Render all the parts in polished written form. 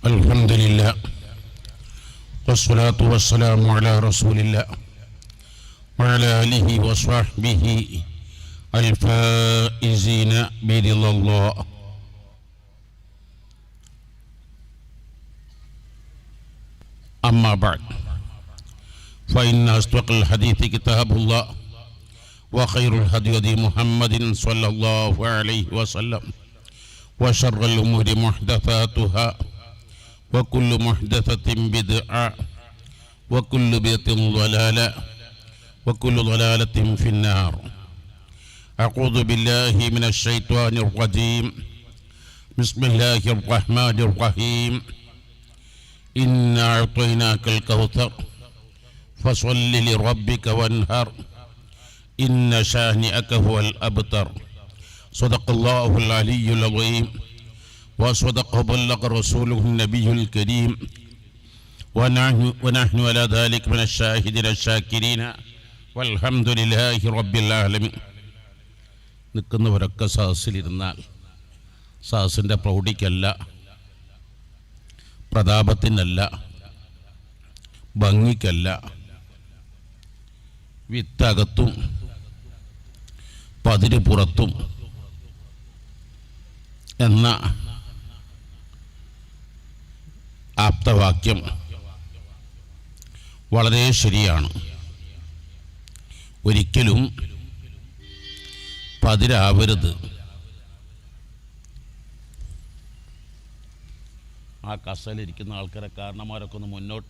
الحمد لله والصلاة والسلام على رسول الله وعلى آله وصحبه الفائزين برضا الله. أما بعد فإن أصدق الحديث كتاب الله وخير الهدي هدي محمد صلى الله عليه وسلم وشر الأمور محدثاتها وكل محدثة بدعة وكل بدعة ضلالة وكل ضلالة في النار. أعوذ بالله من الشيطان الرجيم. بسم الله الرحمن الرحيم. إنا أعطيناك الكوثر فصل لربك وانهر إن شانئك هو الأبتر. صدق الله العلي العظيم وصدق بلغ رسوله النبي الكريم ونحن على ذلك من الشاهدين الشاكرين والحمد لله رب العالمين. നിൽക്കുന്നവരൊക്കെ സദസ്സിലിരുന്നാൽ സദസ്സിൻ്റെ പ്രൗഢിക്കല്ല, പ്രതാപത്തിനല്ല, ഭംഗിക്കല്ല, വിത്തകത്തും പതിര് പുറത്തും എന്ന ആപ്തവാക്യം വളരെ ശരിയാണ്. ഒരിക്കലും പതിരാവരുത്. ആ കസലിരിക്കുന്ന ആൾക്കാരെ കാരണന്മാരൊക്കെ ഒന്ന് മുന്നോട്ട്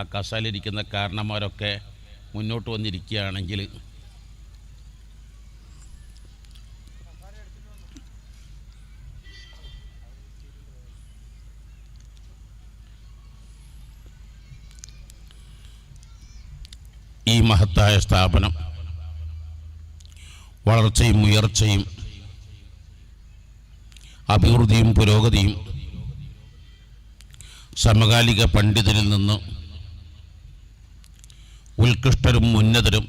ആ കസലിരിക്കുന്ന കാരണന്മാരൊക്കെ മുന്നോട്ട് വന്നിരിക്കുകയാണെങ്കിൽ ഈ മഹത്തായ സ്ഥാപനം വളർച്ചയും ഉയർച്ചയും അഭിവൃദ്ധിയും പുരോഗതിയും സമകാലിക പണ്ഡിതരിൽ നിന്ന് ഉത്കൃഷ്ടരും ഉന്നതരും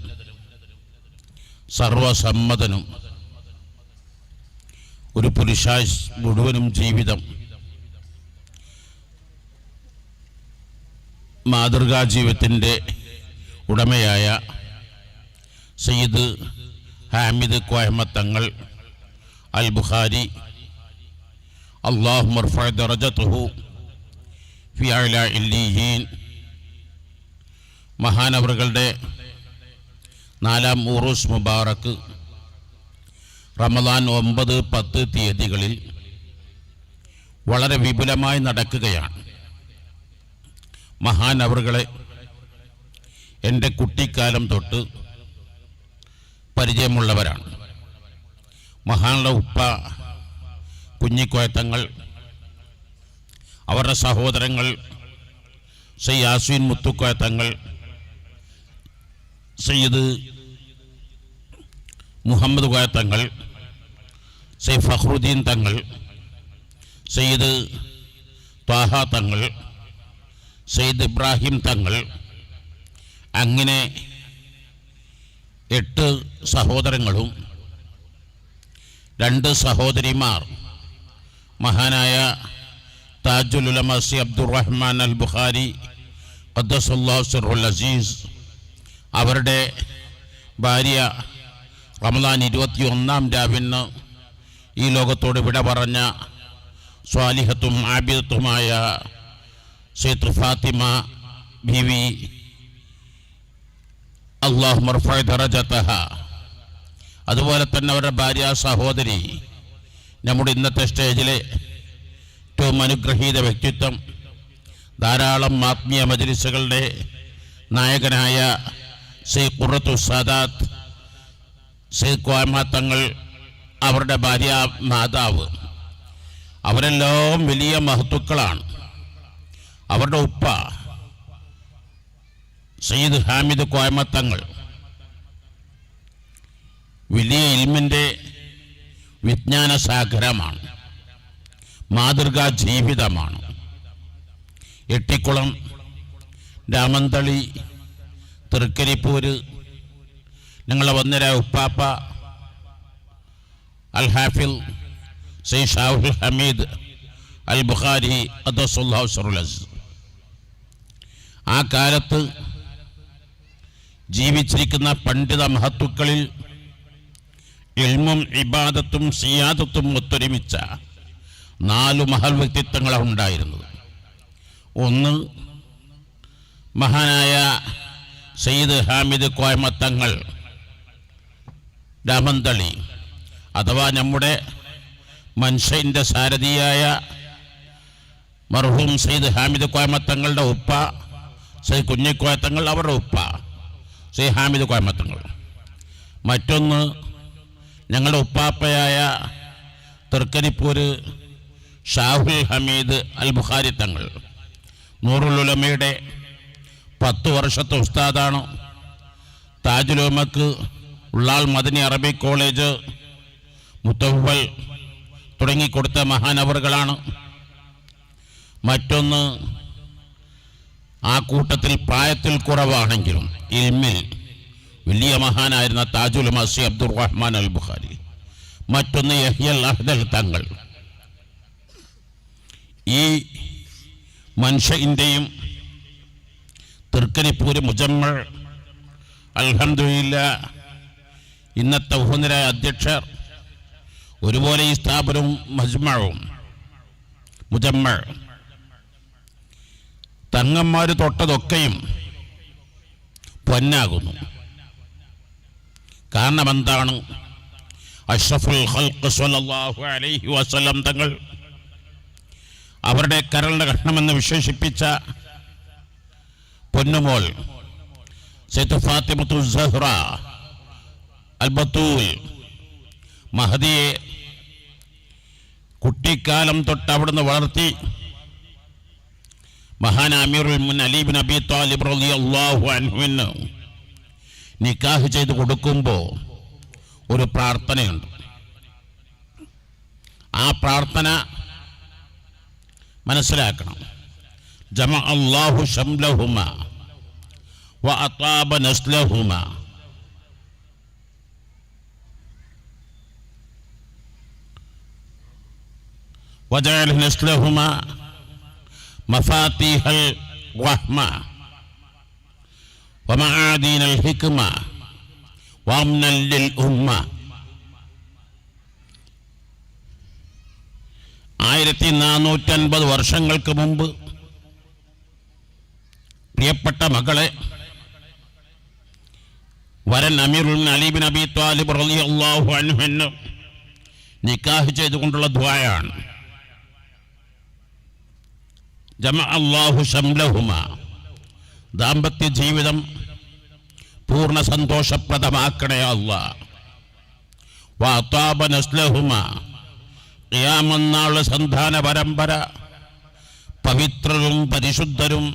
സർവസമ്മതനും ഒരു പുരുഷായുസ് മുഴുവനും ജീവിതം മാതൃകാ ജീവിതത്തിൻ്റെ ഉടമയായ സയ്യിദ് ഹാമിദ് കോയമ്മ തങ്ങൾ അൽ ബുഖാരി അല്ലാഹുമ്മ ഇർഫഅ ദറജതഹു ഫി അഅ്ലാ ഇല്ലീയീൻ മഹാനവറുകളുടെ 4-ാം ഉറൂസ് മുബാറക്ക് റമദാൻ 9-10 തീയതികളിൽ വളരെ വിപുലമായി നടക്കുകയാണ്. മഹാനവറുകളെ എൻ്റെ കുട്ടിക്കാലം തൊട്ട് പരിചയമുള്ളവരാണ്. മഹാനുള്ള ഉപ്പ കുഞ്ഞിക്കോയത്തങ്ങൾ, അവരുടെ സഹോദരങ്ങൾ സയ്യിദ് യാസ്വീൻ മുത്തുക്കോയത്തങ്ങൾ, സയ്യിദ് മുഹമ്മദ് കോയത്തങ്ങൾ, സയ്യിദ് ഫഖ്റുദ്ദീൻ തങ്ങൾ, സയ്യിദ് ത്വാഹ തങ്ങൾ, സയ്യിദ് ഇബ്രാഹിം തങ്ങൾ, അങ്ങനെ 8 സഹോദരങ്ങളും 2 സഹോദരിമാർ മഹാനായ താജുൽ ഉലമ സി അബ്ദുറഹ്മാൻ അൽ ബുഖാരി ഖദ്ദസല്ലാഹു സിർറുൽ അസീസ്, അവരുടെ ഭാര്യ റമദാൻ 21-ാം രാവിന് ഈ ലോകത്തോട് വിട പറഞ്ഞ സ്വാലിഹത്തും ആബിദത്തുമായ സയ്യിദ് ഫാത്തിമ ബീവി അല്ലാഹുമ്മ ഇർഫഅ ദറജതഹ, അതുപോലെ തന്നെ അവരുടെ ഭാര്യ സഹോദരി, നമ്മുടെ ഇന്നത്തെ സ്റ്റേജിലെ ഏറ്റവും അനുഗ്രഹീത വ്യക്തിത്വം, ധാരാളം ആത്മീയ മജ്ലിസുകളുടെ നായകനായ സയ്യിദ് ഖുറത്തു സാദാത്ത് സയ്യിദ് കോയമ്മ തങ്ങൾ, അവരുടെ ഭാര്യ മാതാവ്, അവരെല്ലാം വലിയ മഹത്തുക്കളാണ്. അവരുടെ ഉപ്പ സയ്യിദ് ഹാമിദ് കോയമ്മ തങ്ങൾ വലിയ ഇൽമിൻ്റെ വിജ്ഞാന സാഗരമാണ്, മാതൃകാ ജീവിതമാണ്. എട്ടിക്കുളം, രാമന്തളി, തൃക്കരിപ്പൂര് ഞങ്ങളെ വന്നര ഉപ്പാപ്പ അൽ ഹാഫിൽ സയ്യിദ് ഷാഹുൽ ഹമീദ് അൽ ബുഖാരി ഖദ്ദസല്ലാഹു സിറഹുൽ അസീസ്. ആ കാലത്ത് ജീവിച്ചിരിക്കുന്ന പണ്ഡിത മഹത്തുക്കളിൽ ഇൽമും ഇബാദത്തും സിയാദത്തും ഒത്തൊരുമിച്ച 4 മഹൽ വ്യക്തിത്വങ്ങളാണ് ഉണ്ടായിരുന്നത്. ഒന്ന് മഹാനായ സയ്യിദ് ഹാമിദ് കോയമത്തങ്ങൾ രാമന്തളി, അഥവാ നമ്മുടെ മൻഷയിൻ്റെ സാരഥിയായ മർഹൂം സയ്യിദ് ഹാമിദ് കോയമത്തങ്ങളുടെ ഉപ്പ സയ്യിദ് കുഞ്ഞിക്കോയത്തങ്ങൾ, അവരുടെ ഉപ്പ സയ്യിദ് ഹാമിദ് കോയമത്തങ്ങൾ. മറ്റൊന്ന് ഞങ്ങളുടെ ഉപ്പാപ്പയായ തൃക്കരിപ്പൂര് ഷാഹുൽ ഹമീദ് അൽ ബുഖാരി തങ്ങൾ, നൂറുൽ ഉലമയുടെ 10 വർഷത്തെ ഉസ്താദാണ്. താജുൽ ഉലമക്ക് ഉള്ളാൾ മദനി അറബിക് കോളേജ് മുത്തവ്വൽ തുടങ്ങിക്കൊടുത്ത മഹാനവറുകളാണ്. മറ്റൊന്ന് ആ കൂട്ടത്തിൽ പ്രായത്തിൽ കുറവാണെങ്കിലും ഇൽമിൽ വലിയ മഹാനായിരുന്ന താജുൽ ഉലമ സി അബ്ദുറഹ്മാൻ അൽ ബുഖാരി. മറ്റൊന്ന് യഹ്യൽ അഹ്ദൽ തങ്ങൾ. ഈ മൻഷയിൻ്റെയും തൃക്കരിപ്പൂര് മുജമ്മൾ അൽഹംദുലില്ലാ ഇന്നത്തെ ബഹുനിരായ അധ്യക്ഷർ ഒരുപോലെ ഈ സ്ഥാപനവും മജ്മഉം മുജമ്മൾ തങ്ങന്മാർ തൊട്ടതൊക്കെയും പൊന്നാകുന്നു. കാരണം എന്താണ്? അഷ്റഫുൽ ഖൽഖ് സ്വല്ലല്ലാഹു അലൈഹി വസല്ലം തങ്ങൾ അവരുടെ കരളുടെ കഷ്ണമെന്ന് വിശേഷിപ്പിച്ച പൊന്നുമോൾ സയ്യിദ് ഫാത്തിമത്തു സഹ്റ അൽ ബത്തൂൽ മഹദിയെ കുട്ടിക്കാലം തൊട്ട് അവിടുന്ന് വളർത്തി മഹാൻ അമീറുൽ മുഅ്മിനീൻ അലി ഇബ്നു അബി ത്വാലിബ് റളിയല്ലാഹു അൻഹുവിന് നിക്കാഹ് ചെയ്ത് കൊടുക്കുമ്പോൾ ഒരു പ്രാർത്ഥനയുണ്ട്. ആ പ്രാർത്ഥന മനസ്സിലാക്കണം. ജമഅ അല്ലാഹു ശംലഹുമാ വഅതാബ നസ്ലഹുമാ. വജഅല നസ്ലഹുമാ മഫാത്തിഹൽ റഹ്മ വമആദീനൽ ഹിക്മ വഅംനൻ ലിൽ ഉമ്മ. 1450 വർഷങ്ങൾക്ക് മുമ്പ് പ്രിയപ്പെട്ട മകളെ വരൻ അമീറുൽ മുഅ്മിനീൻ അലി ഇബ്നു അബി ത്വാലിബ് റളിയല്ലാഹു അൻഹു നിക്കാഹ് ചെയ്തുകൊണ്ടുള്ള ദുആയാണ്. ജമഅ അല്ലാഹു ശംലഹുമാ, ദാമ്പത്യ ജീവിതം പൂർണ്ണ സന്തോഷപ്രദമാക്കണേ അല്ലാഹ്. വഅതാബ നസ്ലഹുമാ, ഖിയാമത്ത് സന്താന പരമ്പര പവിത്രരും പരിശുദ്ധരും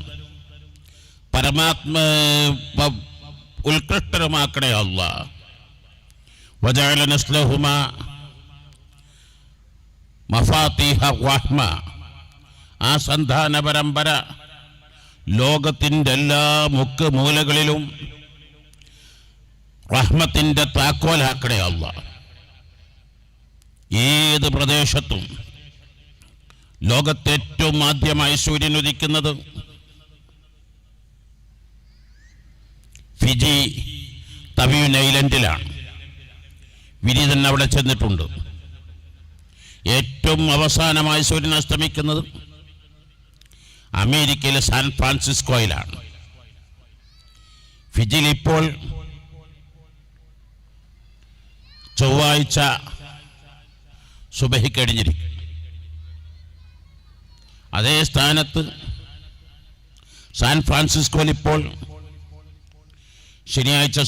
ഉത്കൃഷ്ടരുമാക്കണേ അല്ലാഹ്. വജഅല നസ്ലഹുമാ മഫാത്തിഹ റഹ്മ, ആ സന്താന പരമ്പര ലോകത്തിൻ്റെ എല്ലാ മുക്ക് മൂലകളിലും റഹ്മത്തിൻ്റെ താക്കോലാക്കണേ അല്ലാഹ്. ഏത് പ്രദേശത്തും ലോകത്തെ ഏറ്റവും ആദ്യമായി സൂര്യൻ ഉദിക്കുന്നത് ഫിജി തവീൻ ഐലൻഡിലാണ്. വിനീതൻ അവിടെ ചെന്നിട്ടുണ്ട്. ഏറ്റവും അവസാനമായി സൂര്യൻ അസ്തമിക്കുന്നത് അമേരിക്കയിലെ സാൻ ഫ്രാൻസിസ്കോയിലാണ്. ഫിജിയിൽ ഇപ്പോൾ ചൊവ്വാഴ്ച സുബഹി കഴിഞ്ഞിരിക്കും. അതേ സ്ഥാനത്ത് സാൻ ഫ്രാൻസിസ്കോയിൽ ഇപ്പോൾ ശനിയാഴ്ച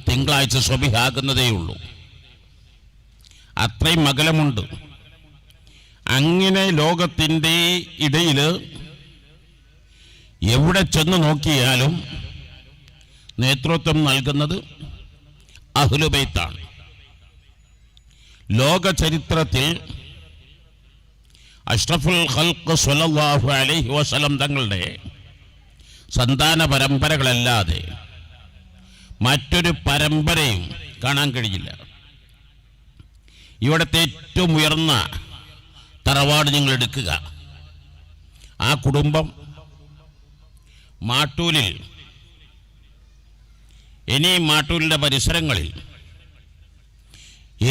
തിങ്കളാഴ്ച സുബഹി ആകുന്നതേയുള്ളൂ. അത്രയും അകലമുണ്ട്. അങ്ങനെ ലോകത്തിൻ്റെ ഇടയിൽ എവിടെ ചെന്ന് നോക്കിയാലും നേതൃത്വം നൽകുന്നത് അഹ്ലു ബൈത്താണ്. ലോക ചരിത്രത്തിൽ അഷ്റഫുൽ ഖൽഖ് സ്വല്ലല്ലാഹു അലൈഹി വസല്ലം തങ്ങളുടെ സന്താന പരമ്പരകളല്ലാതെ മറ്റൊരു പരമ്പരയും കാണാൻ കഴിയില്ല. ഇവിടുത്തെ ഏറ്റവും ഉയർന്ന തറവാട് നിങ്ങൾ എടുക്കുക. ആ കുടുംബം മാട്ടൂലിൽ, ഇനി മാട്ടൂലിൻ്റെ പരിസരങ്ങളിൽ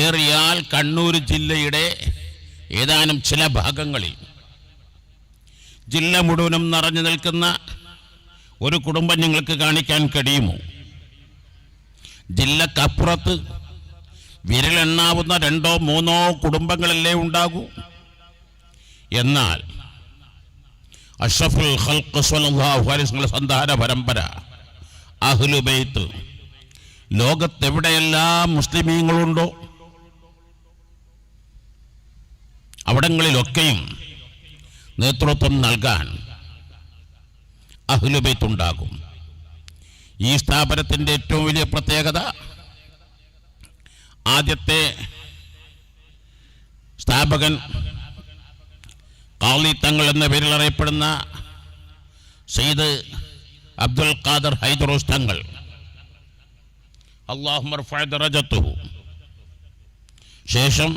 ഏറിയാൽ കണ്ണൂർ ജില്ലയുടെ ഏതാനും ചില ഭാഗങ്ങളിൽ ജില്ല മുഴുവനും നിറഞ്ഞു നിൽക്കുന്ന ഒരു കുടുംബം നിങ്ങൾക്ക് കാണിക്കാൻ കഴിയുമോ? ജില്ലക്കപ്പുറത്ത് വിരലെണ്ണാവുന്ന 2 or 3 കുടുംബങ്ങളല്ലേ ഉണ്ടാകൂ. എന്നാൽ അഷ്റഫുൽ ഖൽഖ് സ്വല്ലല്ലാഹു അലൈഹി വസല്ലം സന്താന പരമ്പര അഹ്ലു ബൈത്ത് ലോകത്തെവിടെയെല്ലാം മുസ്ലിമീങ്ങളുണ്ടോ അവിടങ്ങളിലൊക്കെയും നേതൃത്വം നൽകാൻ അഹ്ലു ബൈത്ത് ഉണ്ടാകും. ഈ സ്ഥാപനത്തിൻ്റെ ഏറ്റവും വലിയ പ്രത്യേകത, ആദ്യത്തെ സ്ഥാപകൻ ഖാളി തങ്ങൾ എന്ന പേരിൽ അറിയപ്പെടുന്ന സയ്യിദ് അബ്ദുൽ ഖാദർ ഹൈദറൂസ് തങ്ങൾ, അല്ലാഹുമ്മ റഫഅ ദറജത്തുഹു. ശേഷം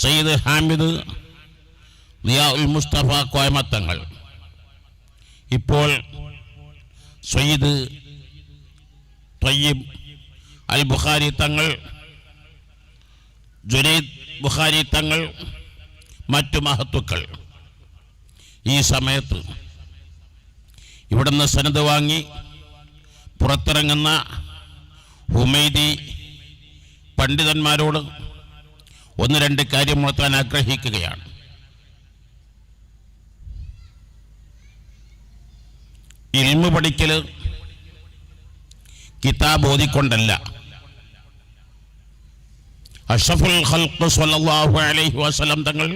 സയ്യിദ് ഹാമിദ് ളിയാഉൽ മുസ്തഫ കോയമ തങ്ങൾ, ഇപ്പോൾ സയ്യിദ് ത്വയ്യിബ് അൽ ബുഖാരി തങ്ങൾ, ജുനൈദ് ബുഖാരി തങ്ങൾ, മറ്റു മഹത്തുക്കൾ ഈ സമയത്ത് ഇവിടുന്ന് സനദ് വാങ്ങി പുറത്തിറങ്ങുന്ന ഹുമൈദി പണ്ഡിതന്മാരോട് 1-2 കാര്യം ഉണർത്താൻ ആഗ്രഹിക്കുകയാണ്. ഇൽമു പഠിക്കൽ കിതാബ് ഓതിക്കൊണ്ടല്ല. അഷ്റഫുൽ ഖൽഖ് സ്വല്ലല്ലാഹു അലൈഹി വസല്ലം തങ്ങൾ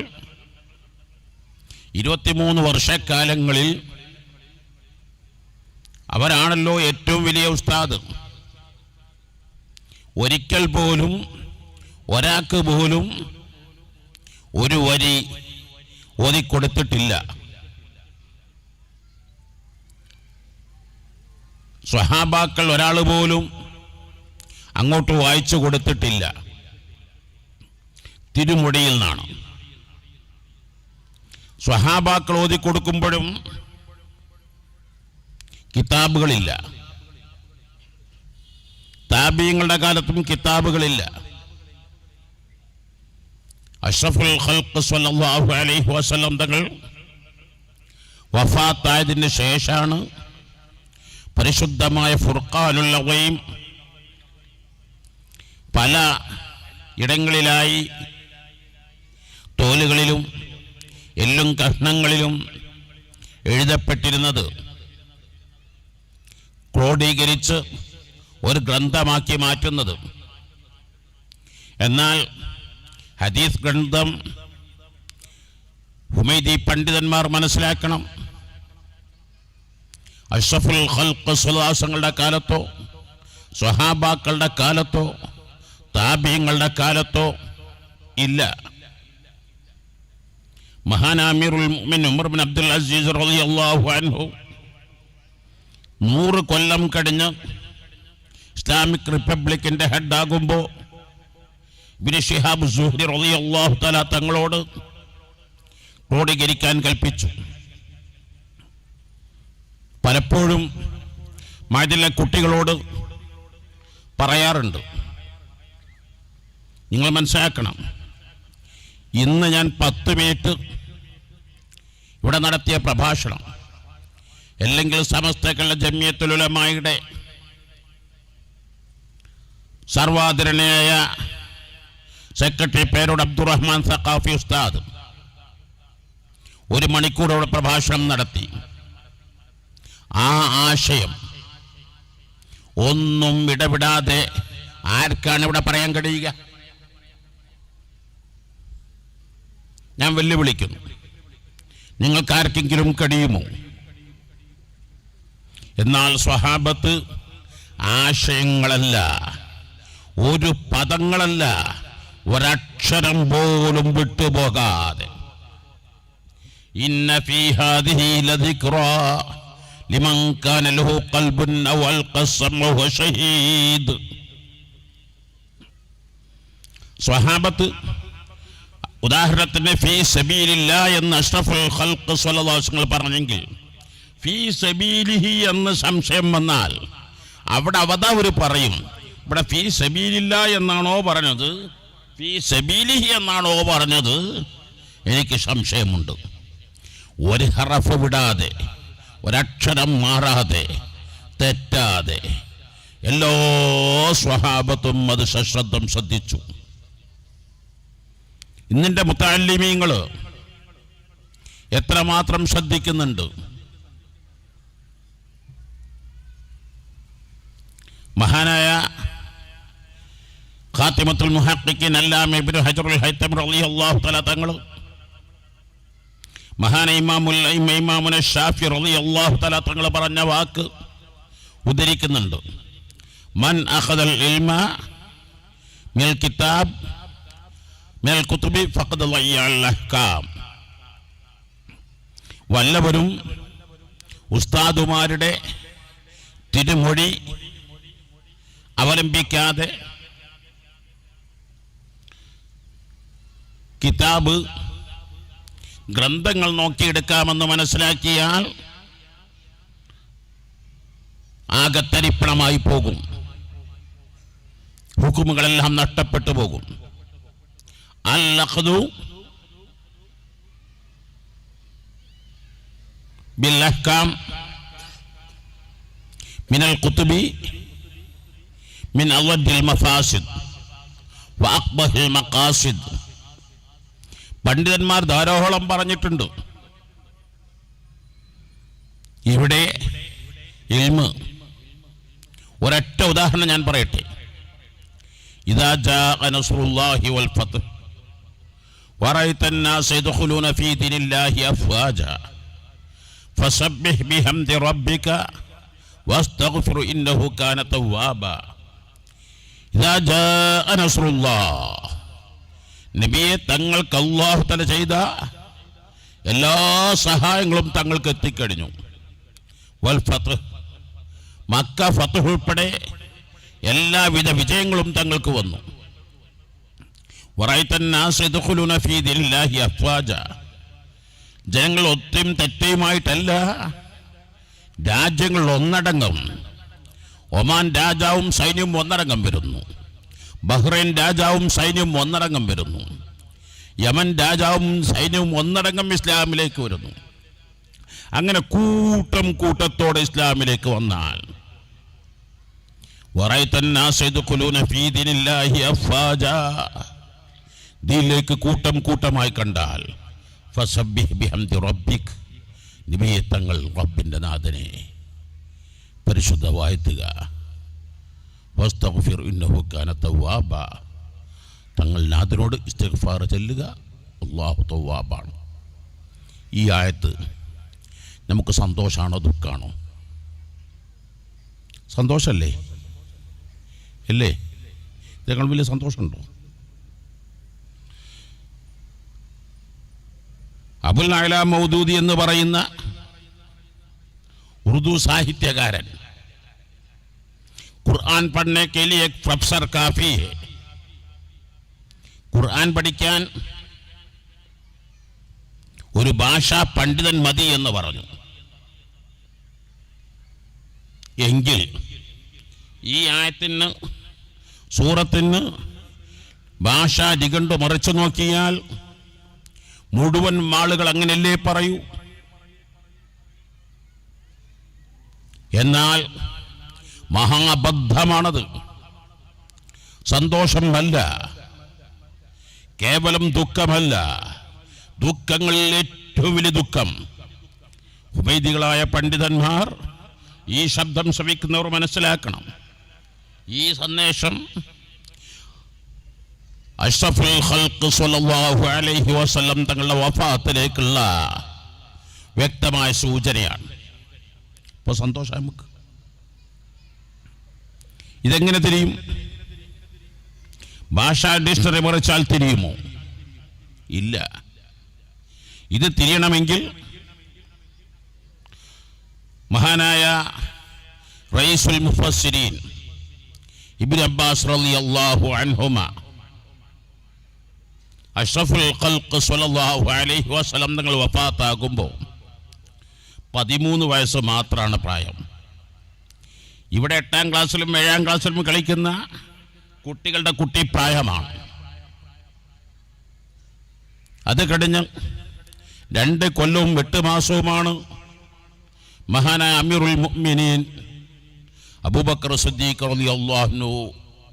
23 വർഷക്കാലങ്ങളിൽ അവരാണല്ലോ ഏറ്റവും വലിയ ഉസ്താദ്. ഒരിക്കൽ പോലും ഒരാൾക്ക് പോലും ഒരു വരി ഓതിക്കൊടുത്തിട്ടില്ല. സ്വഹാബാക്കൾ ഒരാൾ പോലും അങ്ങോട്ട് വായിച്ചു കൊടുത്തിട്ടില്ല. തിരുമുടിയിൽ നിന്നാണ്. സ്വഹാബാക്കൾ ഓതിക്കൊടുക്കുമ്പോഴും കിതാബുകളില്ല. താബീങ്ങളുടെ കാലത്തും കിതാബുകളില്ല. അഷ്റഫുൽ ഖൽഖ് സ്വല്ലല്ലാഹു അലൈഹി വസല്ലം തങ്ങൾ വഫാത്തായതിന് ശേഷമാണ് പരിശുദ്ധമായ ഫുർഖാനുൽ അവീം പല ഇടങ്ങളിലായി തോലുകളിലും എല്ലും കഷ്ണങ്ങളിലും എഴുതപ്പെട്ടിരുന്നത് ക്രോഡീകരിച്ച് ഒരു ഗ്രന്ഥമാക്കി മാറ്റുന്നത്. എന്നാൽ ഹദീസ് ഗ്രന്ഥം ഹുമൈദി പണ്ഡിതന്മാർ മനസ്സിലാക്കണം, അഷ്റഫുൽ ഖൽഖ് സ്വല്ലല്ലാഹുങ്ങളുടെ കാലത്തോ സ്വഹാബാക്കളുടെ കാലത്തോ താബീങ്ങളുടെ കാലത്തോ ഇല്ല. മഹാനാമീറുൽ മുഅ്മിനീൻ ഉമർ ബിൻ അബ്ദുൽ അസീസ് റളിയല്ലാഹു അൻഹു 100 കൊല്ലം കഴിഞ്ഞ് ഇസ്ലാമിക് റിപ്പബ്ലിക്കിൻ്റെ ഹെഡാകുമ്പോൾ ഇബ്നു ശിഹാബ് സുഹ്രി റളിയല്ലാഹു തആല തങ്ങളോട് ക്രോഡീകരിക്കാൻ കൽപ്പിച്ചു. പലപ്പോഴും മഅദിലെ കുട്ടികളോട് പറയാറുണ്ട്, നിങ്ങൾ മനസ്സിലാക്കണം, ഇന്ന് ഞാൻ 10 മിനിറ്റ് ഇവിടെ നടത്തിയ പ്രഭാഷണം, അല്ലെങ്കിൽ സമസ്ത കേരള ജംഇയ്യത്തുൽ ഉലമായുടെ സർവാദരണീയനായ സെക്രട്ടറി പേരോട് അബ്ദുറഹ്മാൻ സഖാഫി ഉസ്താദ് 1 മണിക്കൂറോടെ പ്രഭാഷണം നടത്തി. ആ ആശയം ഒന്നും ഇടപെടാതെ ആർക്കാണ് ഇവിടെ പറയാൻ കഴിയുക? ഞാൻ വെല്ലുവിളിക്കുന്നു, നിങ്ങൾക്കാർക്കെങ്കിലും കഴിയുമോ? എന്നാൽ സ്വഹാബത്ത് ആശയങ്ങളല്ല, ഒരു പദങ്ങളല്ല, ഒരക്ഷരം പോലും വിട്ടുപോകാതെ ഇന്ന ഫീ ഹാദിഹി ലദിക്റാ ലിമൻ കാന ലഹു ഖൽബുൻ ഔ അൽഖ സമഅഹു ഷഹീദ്. സ്വഹാബത്ത് ഉദാഹരണത്തിന് ഫീ സബീലില്ലാ എന്ന് അഷ്റഫുൽ ഖൽഖ് സ്വല്ലല്ലാഹു അലൈഹി വസല്ലം പറഞ്ഞെങ്കിൽ ഫീ സബീലിഹി എന്ന് സംശയം വന്നാൽ അവിടെ അവതാർ പറയും, ഇവിടെ ഫീ സബീലില്ലാ എന്നാണോ പറഞ്ഞത്, ഫീ സബീലിഹി എന്നാണോ പറഞ്ഞത്, എനിക്ക് സംശയമുണ്ട്. ഒരു ഹറഫ് വിടാതെ, ഒരക്ഷരം മാറാതെ, തെറ്റാതെ എല്ലാ സ്വഹാബത്തും അത് സശ്രദ്ധം ശ്രദ്ധിച്ചു. ഇന്നിൻ്റെ മുത്തഅല്ലിമീങ്ങൾ എത്രമാത്രം ശ്രദ്ധിക്കുന്നുണ്ട്? മഹാനായ ഖാത്തിമത്തുൽ മുഹഖ്ഖിഖീൻ അല്ലാമ ഇബ്നു ഹജറുൽ ഹൈതമി റളിയല്ലാഹു തആല തങ്ങൾ, മഹാനായ ഇമാമുന ശാഫി റളിയല്ലാഹു തആല തങ്ങൾ പറഞ്ഞ വാക്ക് ഉദ്ധരിക്കുന്നുണ്ട്. മൻ അഖദൽ ഇൽമ മിനൽ കിതാബ് മിനൽ കുതുബി ഫഖദ് ളയ്യഅൽ അഹ്കാം. വല്ലവരും ഉസ്താദുമാരുടെ തിരുമൊഴി അവലംബിക്കാതെ കിതാബ് ഗ്രന്ഥങ്ങൾ നോക്കിയെടുക്കാമെന്ന് മനസ്സിലാക്കിയാൽ ആകെ തരിപ്പണമായി പോകും, ഹുക്കുമുകളെല്ലാം നഷ്ടപ്പെട്ടു പോകും. അൽ-അഖ്ദു ബിൽ അഹ്കാം മിനൽ കുതുബി മിൻ അവദ്ദിൽ മഫാസിദ് വ അഖ്ബഹിൽ മഖാസിദ്. പണ്ഡിതന്മാർ ധാരാളം പറഞ്ഞിട്ടുണ്ട്. ഇവിടെ ഇൽമ് ഒരൊറ്റ ഉദാഹരണം ഞാൻ പറയട്ടെ. ഇദാ ജാഅ നസ്റുല്ലാഹി വൽ ഫത്ഹ് വറഅയ്ത അന്നാസ യദ്ഖുലൂന ഫീ ദീനില്ലാഹി അഫ്വാജാ ഫസബ്ബിഹ് ബിഹംദി റബ്ബിക വസ്തഗ്ഫിർ ഇന്നഹു കാന തവ്വാബാ. ഇദാ ജാഅ നസ്റുല്ലാഹ്, നബിയെ തങ്ങൾക്ക് അല്ലാഹു തആല ചെയ്ത എല്ലാ സഹായങ്ങളും തങ്ങൾക്ക് എത്തിക്കഴിഞ്ഞു. വൽ ഫത്ഹ്, മക്ക ഫത്ഹ് ഉൾപ്പെടെ എല്ലാവിധ വിജയങ്ങളും തങ്ങൾക്ക് വന്നു. വറഅയ്ത അന്നാസ യദ്ഖുലൂന ഫീ ദീനില്ലാഹി അഫ്വാജാ, ജനങ്ങൾ ഒത്തും തെറ്റയുമായിട്ടല്ല, രാജ്യങ്ങൾ ഒന്നടങ്കം, ഒമാൻ രാജാവും സൈന്യവും ഒന്നടങ്കം വരുന്നു, ബഹ്റൈൻ രാജാവും സൈന്യവും ഒന്നടങ്കം വരുന്നു, യമൻ രാജാവും സൈന്യവും ഒന്നടങ്കം ഇസ്ലാമിലേക്ക് വരുന്നു. അങ്ങനെ കൂട്ടം കൂട്ടത്തോടെ ഇസ്ലാമിലേക്ക് വന്നാൽ ദീനിലേക്ക് കൂട്ടം കൂട്ടമായി കണ്ടാൽ ഫസബ്ബിഹ് ബിഹംദി റബ്ബിക്, നബിയെ തങ്ങൾ റബ്ബിൻ്റെ നാഥനെ പരിശുദ്ധ വാഴ്ത്തുക. വസ്തഗ്ഫിർ ഇന്നഹു കാന തവ്വാബാ, തങ്ങൾ നാഥനോട് ഇസ്തിഗ്ഫാർ ചൊല്ലുക, അല്ലാഹു തവ്വാബാണ്. ഈ ആയത്ത് നമുക്ക് സന്തോഷമാണോ ദുഃഖമാണോ? സന്തോഷമല്ലേ? അല്ലേ? ഇതിനേക്കാൾ വലിയ സന്തോഷമുണ്ടോ? അബുൽ അഅ്ല മൗദൂദി എന്ന് പറയുന്ന ഉറുദു സാഹിത്യകാരൻ, ഖുർആൻ പഠനെ के लिए एक प्रोफेसर काफी है, ഖുർആൻ പഠിക്കാൻ ഒരു ഭാഷാ പണ്ഡിതൻ മതി എന്ന് പറഞ്ഞു. എങ്കിൽ ഈ ആയത്തിന്, സൂറത്തിന് ഭാഷാ നിഘണ്ടു മറിച്ചു നോക്കിയാൽ മുഴുവൻ ആളുകൾ അങ്ങനെയല്ലേ പറയൂ. എന്നാൽ മഹാബദ്ധമാണത്. സന്തോഷമല്ല, കേവലം ദുഃഖമല്ല, ദുഃഖങ്ങളിൽ ഏറ്റവും വലിയ ദുഃഖം. ഉബൈദികളായ പണ്ഡിതന്മാർ, ഈ ശബ്ദം ശ്രവിക്കുന്നവർ മനസ്സിലാക്കണം, ഈ സന്ദേശം അഷ്റഫുൽ ഖൽഖ് സ്വല്ലല്ലാഹു അലൈഹി വസല്ലം തങ്ങളുടെ വഫാത്തിലേക്കുള്ള വ്യക്തമായ സൂചനയാണ്. ഇപ്പോൾ സന്തോഷം നമുക്ക്. ഇതെങ്ങനെ തിരിയും? ഭാഷാ ഡിക്ഷണറി മറിച്ചാൽ തിരിയുമോ? ഇല്ല. ഇത് തിരിയണമെങ്കിൽ മഹാനായ റഈസുൽ മുഫസ്സിരീൻ ഇബ്നു അബ്ബാസ് റളിയല്ലാഹു അൻഹുമ അഷ്റഫുൽ ഖൽഖ് സ്വല്ലല്ലാഹു അലൈഹി വസല്ലം തങ്ങൾ വഫാത്താകുമ്പോൾ 13 വയസ്സ് മാത്രമാണ് പ്രായം. ഇവിടെ 8ാം ക്ലാസ്സിലും 7ാം ക്ലാസ്സിലും കളിക്കുന്ന കുട്ടികളുടെ കുട്ടിപ്രായമാണ്. അത് കഴിഞ്ഞ് 2 കൊല്ലവും 8 മാസവുമാണ് മഹാനായ അമീറുൽ മുഅ്മിനീൻ അബൂബക്കർ സിദ്ദീഖ് റളിയല്ലാഹു അൻഹു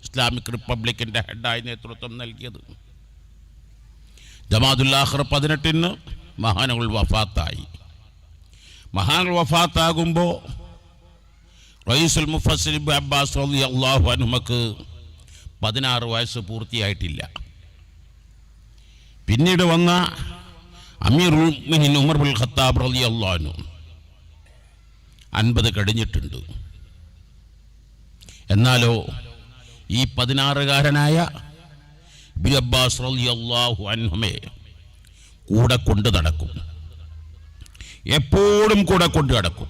ഇസ്ലാമിക് റിപ്പബ്ലിക്കിൻ്റെ ഹെഡായി നേതൃത്വം നൽകിയത്. ജമാഅത്തുൽ ആഖിർ 18-ന് മഹാനുകൾ വഫാത്തായി. മഹാനുകൾ വഫാത്താകുമ്പോൾ റയീസുൽ മുഫസ്സിർ ഇബ്നു അബ്ബാസ് റളിയല്ലാഹു അൻഹുമക്ക് 16 വയസ്സ് പൂർത്തിയായിട്ടില്ല. പിന്നീട് വന്ന അമീറുൽ മുഅ്മിനീൻ ഉമർ ഇബ്നുൽ ഖത്താബ് റളിയല്ലാഹു അൻഹു 50 കഴിഞ്ഞിട്ടുണ്ട്. എന്നാലോ ഈ 16-കാരനായ ഇബ്നു അബ്ബാസ് റളിയല്ലാഹു അൻഹുമെ കൂടെ കൊണ്ട് നടക്കും, എപ്പോഴും കൂടെ കൊണ്ട് നടക്കും,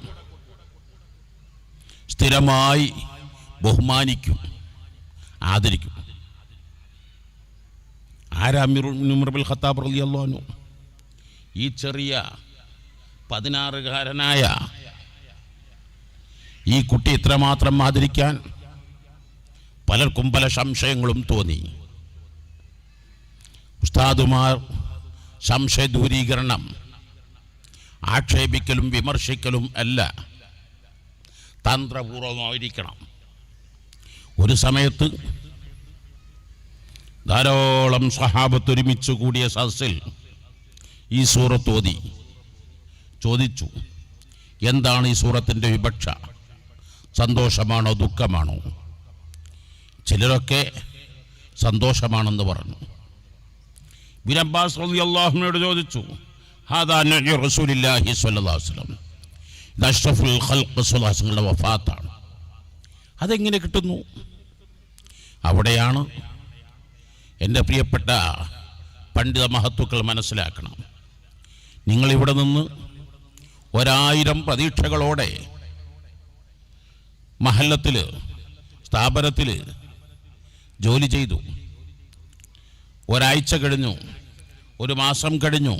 സ്ഥിരമായി ബഹുമാനിക്കും, ആദരിക്കും. ആരാ അമീറുൽ ഉമർ ഇബ്നുൽ ഖത്താബ് റളിയല്ലാഹു അൻഹു? ഈ ചെറിയ 16-കാരനായ ഈ കുട്ടി ഇത്രമാത്രം ആദരിക്കാൻ പലർക്കും പല സംശയങ്ങളും തോന്നി. ഉസ്താദുമാർ സംശയ ദൂരീകരണം, ആക്ഷേപിക്കലും വിമർശിക്കലും അല്ല, തന്ത്രപൂർവമായിരിക്കണം. ഒരു സമയത്ത് ധാരാളം സ്വഹാബത്ത് ഒരുമിച്ച് കൂടിയ സദസ്സിൽ ഈ സൂറത്ത് ഓതി. ചോദിച്ചു, എന്താണ് ഈ സൂറത്തിൻ്റെ വിവക്ഷ? സന്തോഷമാണോ ദുഃഖമാണോ? ചിലരൊക്കെ സന്തോഷമാണെന്ന് പറഞ്ഞു. ഇബ്നു അബ്ബാസ് റളിയല്ലാഹു അൻഹുവോട് ചോദിച്ചു, ഹാദാ നബി റസൂലുള്ളാഹി സ്വല്ലല്ലാഹു അലൈഹി വസല്ലം, ഇത് അഷ്റഫുൽ ഖൽഖ് സ്വല്ലല്ലാഹു അലൈഹി വസല്ലം വഫാത്താണ്, അതെങ്ങനെ കിട്ടുന്നു? അവിടെയാണ് എൻ്റെ പ്രിയപ്പെട്ട പണ്ഡിത മഹത്തുക്കൾ മനസ്സിലാക്കണം. നിങ്ങളിവിടെ നിന്ന് 1000 പ്രതീക്ഷകളോടെ മഹല്ലത്തിൽ, സ്ഥാപനത്തിൽ ജോലി ചെയ്തു. ഒരാഴ്ച കഴിഞ്ഞു, ഒരു മാസം കഴിഞ്ഞു,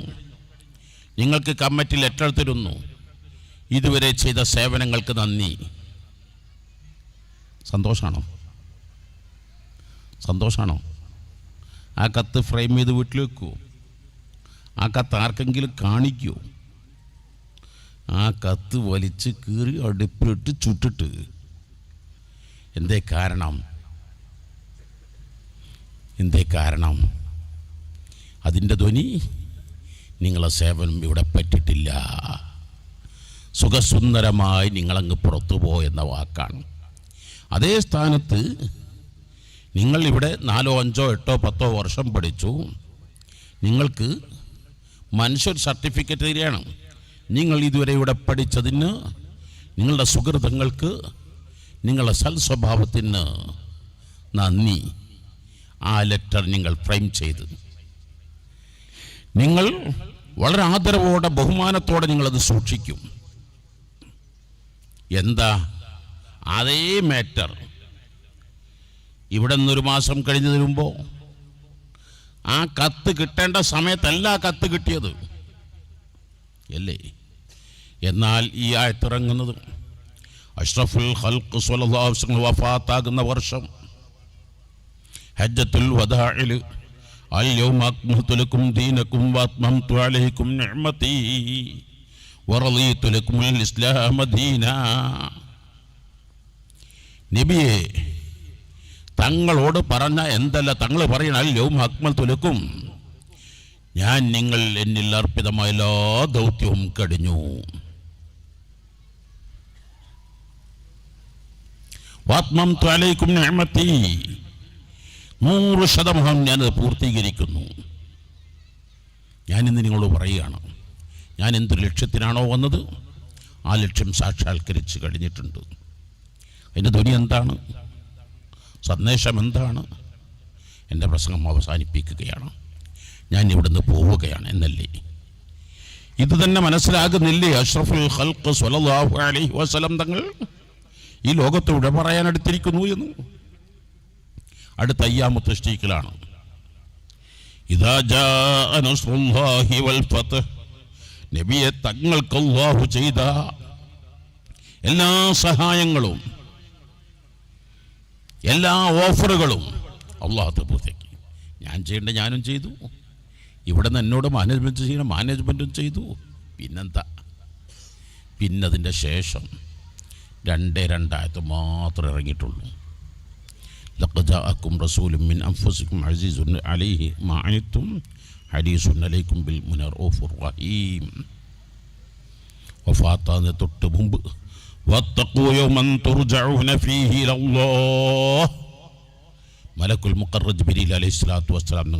നിങ്ങൾക്ക് കമ്മിറ്റി ലെറ്റർ തരുന്നു, ഇതുവരെ ചെയ്ത സേവനങ്ങൾക്ക് നന്ദി. സന്തോഷമാണോ? സന്തോഷമാണോ? ആ കത്ത് ഫ്രെയിം ചെയ്ത് വീട്ടിൽ വെക്കൂ. ആ കത്ത് ആർക്കെങ്കിലും കാണിക്കൂ. ആ കത്ത് വലിച്ച് കീറി അടുപ്പിലിട്ട് ചുട്ടിട്ട്. എന്തേ കാരണം? എന്തേ കാരണം? അതിൻ്റെ ധ്വനി നിങ്ങളെ സേവനം ഇവിടെ പറ്റിയിട്ടില്ല, സുഖസുന്ദരമായി നിങ്ങളങ്ങ് പുറത്തു പോയെന്ന വാക്കാണ്. അതേ സ്ഥാനത്ത് നിങ്ങൾ ഇവിടെ 4, 5, 8, 10 വർഷം പഠിച്ചു, നിങ്ങൾക്ക് മനുഷ്യർ സർട്ടിഫിക്കറ്റ് തരികയാണ്. നിങ്ങൾ ഇതുവരെ ഇവിടെ പഠിച്ചതിന്, നിങ്ങളുടെ സുഹൃത്തുക്കൾക്ക്, നിങ്ങളുടെ സൽസ്വഭാവത്തിന് നന്ദി. ആ ലെറ്റർ നിങ്ങൾ ഫ്രെയിം ചെയ്ത്, നിങ്ങൾ വളരെ ആദരവോടെ ബഹുമാനത്തോടെ നിങ്ങളത് സൂക്ഷിക്കും. എന്താ അതേ മാറ്റർ ഇവിടെ നിന്നൊരു മാസം കഴിഞ്ഞ് തരുമ്പോൾ ആ കത്ത് കിട്ടേണ്ട സമയത്തല്ല ആ കത്ത് കിട്ടിയത് അല്ലേ? എന്നാൽ ഈ ആയത്തിറങ്ങുന്നത് അഷ്റഫുൽ ഖൽഖ് സ്വല്ലല്ലാഹു അലൈഹി വസല്ലം വഫാത്താകുന്ന വർഷം ഹജ്ജത്തുൽ വദാഇൽ അൽയൗമ അക്മൽതു ലക്കും ദീനക്കും വഅത്മംതു അലൈക്കും നിഅമതി വറളീതു ലക്കുമുൽ ഇസ്ലാമ ദീനാ. നബിയെ, തങ്ങളോട് പറഞ്ഞ എന്തല്ല തങ്ങൾ പറയണ അൽയൗമ അക്മൽതു ലക്കും, ഞാൻ നിങ്ങൾ എന്നിൽ അർപ്പിതമായ എല്ലാ ദൗത്യവും കഴിഞ്ഞു. വഅത്മംതു അലൈക്കും നിഅമതി, 100% ഞാനത് പൂർത്തീകരിക്കുന്നു. ഞാനിന്ന് നിങ്ങളോട് പറയുകയാണ്, ഞാൻ എന്ത് ലക്ഷ്യത്തിനാണോ വന്നത് ആ ലക്ഷ്യം സാക്ഷാത്കരിച്ച് കഴിഞ്ഞിട്ടുണ്ട്. അതിൻ്റെ ധ്വനി എന്താണ്? സന്ദേശം എന്താണ്? എൻ്റെ പ്രസംഗം അവസാനിപ്പിക്കുകയാണ്, ഞാൻ ഇവിടുന്ന് പോവുകയാണ് എന്നല്ലേ? ഇത് തന്നെ മനസ്സിലാകുന്നില്ലേ അഷ്റഫുൽ ഖൽഖ് സ്വല്ലല്ലാഹു അലൈഹി വസല്ലം തങ്ങൾ ഈ ലോകത്ത് വിട പറയാനെടുത്തിരിക്കുന്നു എന്ന്? അടുത്ത അയ്യാമു തശ്രീഖിലാണ് ഇദാ ജാഅ നസ്റുല്ലാഹി വൽ ഫത്ഹ്, നബിയെ തങ്ങൾക്ക് അല്ലാഹു ചെയ്ത എല്ലാ സഹായങ്ങളും എല്ലാ ഓഫറുകളും അല്ലാഹു പൂർത്തിയാക്കി. ഞാൻ ചെയ്യേണ്ട ഞാനും ചെയ്തു, ഇവിടെ നിന്ന് എന്നോട് മാനേജ്മെൻറ്റ് ചെയ്യണം മാനേജ്മെൻറ്റും ചെയ്തു. പിന്നെന്താ? പിന്നതിൻ്റെ ശേഷം 2 മാത്രമേ ഇറങ്ങിയിട്ടുള്ളൂ. ലഖദ് ജാഅക്കും റസൂലുൻ മിൻ അൻഫുസിക്കും അസീസുൻ അലൈഹി മാ അനിത്തും ഹരീസുൻ അലൈക്കും ബിൽ മുനീർ റഊഫുർ റഹീം. വഫാത്താന് തൊട്ട് മുമ്പ് വത്തഖൂ യൗമൻ തുർജഊന ഫീഹി ഇലല്ലാഹ്, മലക്കുൽ മുഖറബ് ജിബ്രീൽ അലൈഹിസ്സലാത്തു വസ്സലാം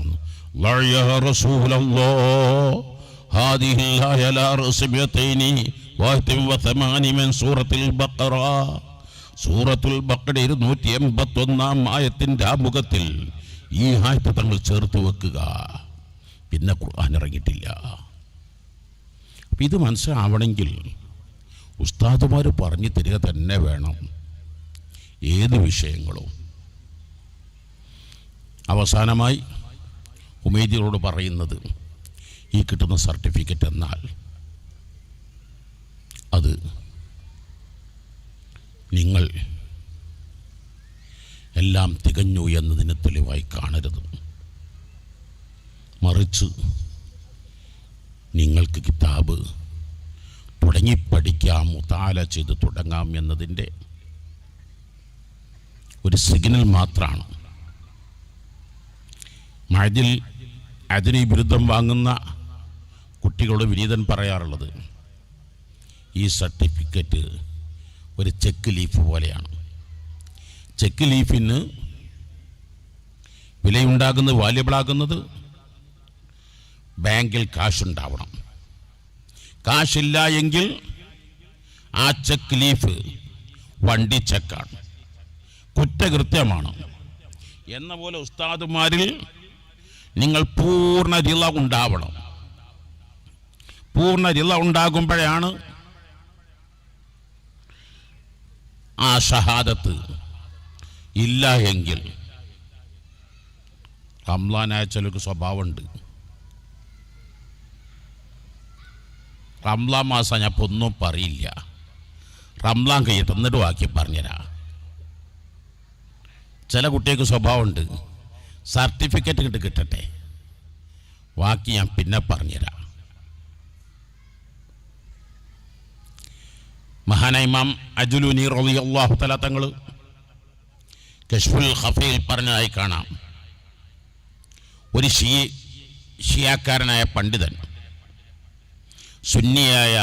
യാ റസൂലല്ലാഹ് ഹാദിഹി ആയ ലാ റസ്മിയതൈനി വ88 മിൻ സൂറത്തുൽ ബഖറ. സൂറത്തുൽ ബഖറ 281 ആയത്തിൻ്റെ ആമുഖത്തിൽ ഈ ആയത്ത് തങ്ങൾ ചേർത്ത് വെക്കുക. പിന്നെ ഖുർആൻ ഇറങ്ങിയിട്ടില്ല. അപ്പം ഇത് മനസ്സിലാവണമെങ്കിൽ ഉസ്താദുമാർ പറഞ്ഞു തരിക തന്നെ വേണം ഏത് വിഷയങ്ങളും. അവസാനമായി ഉമൈദികളോട് പറയുന്നത്, ഈ കിട്ടുന്ന സർട്ടിഫിക്കറ്റ് എന്നാൽ അത് നിങ്ങൾ എല്ലാം തികഞ്ഞു എന്നതിന് തെളിവായി കാണരുത്. മറിച്ച് നിങ്ങൾക്ക് കിതാബ് തുടങ്ങിപ്പഠിക്കാം, മുതാല ചെയ്ത് തുടങ്ങാം എന്നതിൻ്റെ ഒരു സിഗ്നൽ മാത്രമാണ്. മഅദിൽ അതിന് ബിരുദം വാങ്ങുന്ന കുട്ടികളോട് വിനീതൻ പറയാറുള്ളത്, ഈ സർട്ടിഫിക്കറ്റ് ഒരു ചെക്ക് ലീഫ് പോലെയാണ്. ചെക്ക് ലീഫിന് വിലയുണ്ടാകുന്നത്, വാല്യബിളാകുന്നത് ബാങ്കിൽ കാശുണ്ടാവണം. കാശില്ല എങ്കിൽ ആ ചെക്ക് ലീഫ് വണ്ടി ചെക്കാണ്, കുറ്റകൃത്യമാണ്. എന്ന പോലെ ഉസ്താദുമാരിൽ നിങ്ങൾ പൂർണ്ണ റിള ഉണ്ടാവണം. പൂർണ്ണ റിള ഉണ്ടാകുമ്പോഴാണ് ആ ഷഹാദത്ത്. ഇല്ല എങ്കിൽ റംലാനായ ചിലർക്ക് സ്വഭാവമുണ്ട്. റംലാൻ മാസം ഞാൻ ഇപ്പോൾ ഒന്നും പറയില്ല, റംലാൻ കഴിയട്ടെ എന്നിട്ട് ബാക്കി പറഞ്ഞുതരാം. ചില കുട്ടികൾക്ക് സ്വഭാവമുണ്ട്, സർട്ടിഫിക്കറ്റ് കിട്ടട്ടെ ബാക്കി ഞാൻ പിന്നെ പറഞ്ഞുതരാം. മഹാനായ ഇമാം അജ്ലൂനി റളിയല്ലാഹു തആല തങ്ങൾ കശ്ഫുൽ ഖഫയിൽ പറഞ്ഞതായി കാണാം. ഒരു ഷിയാക്കാരനായ പണ്ഡിതൻ സുന്നിയായ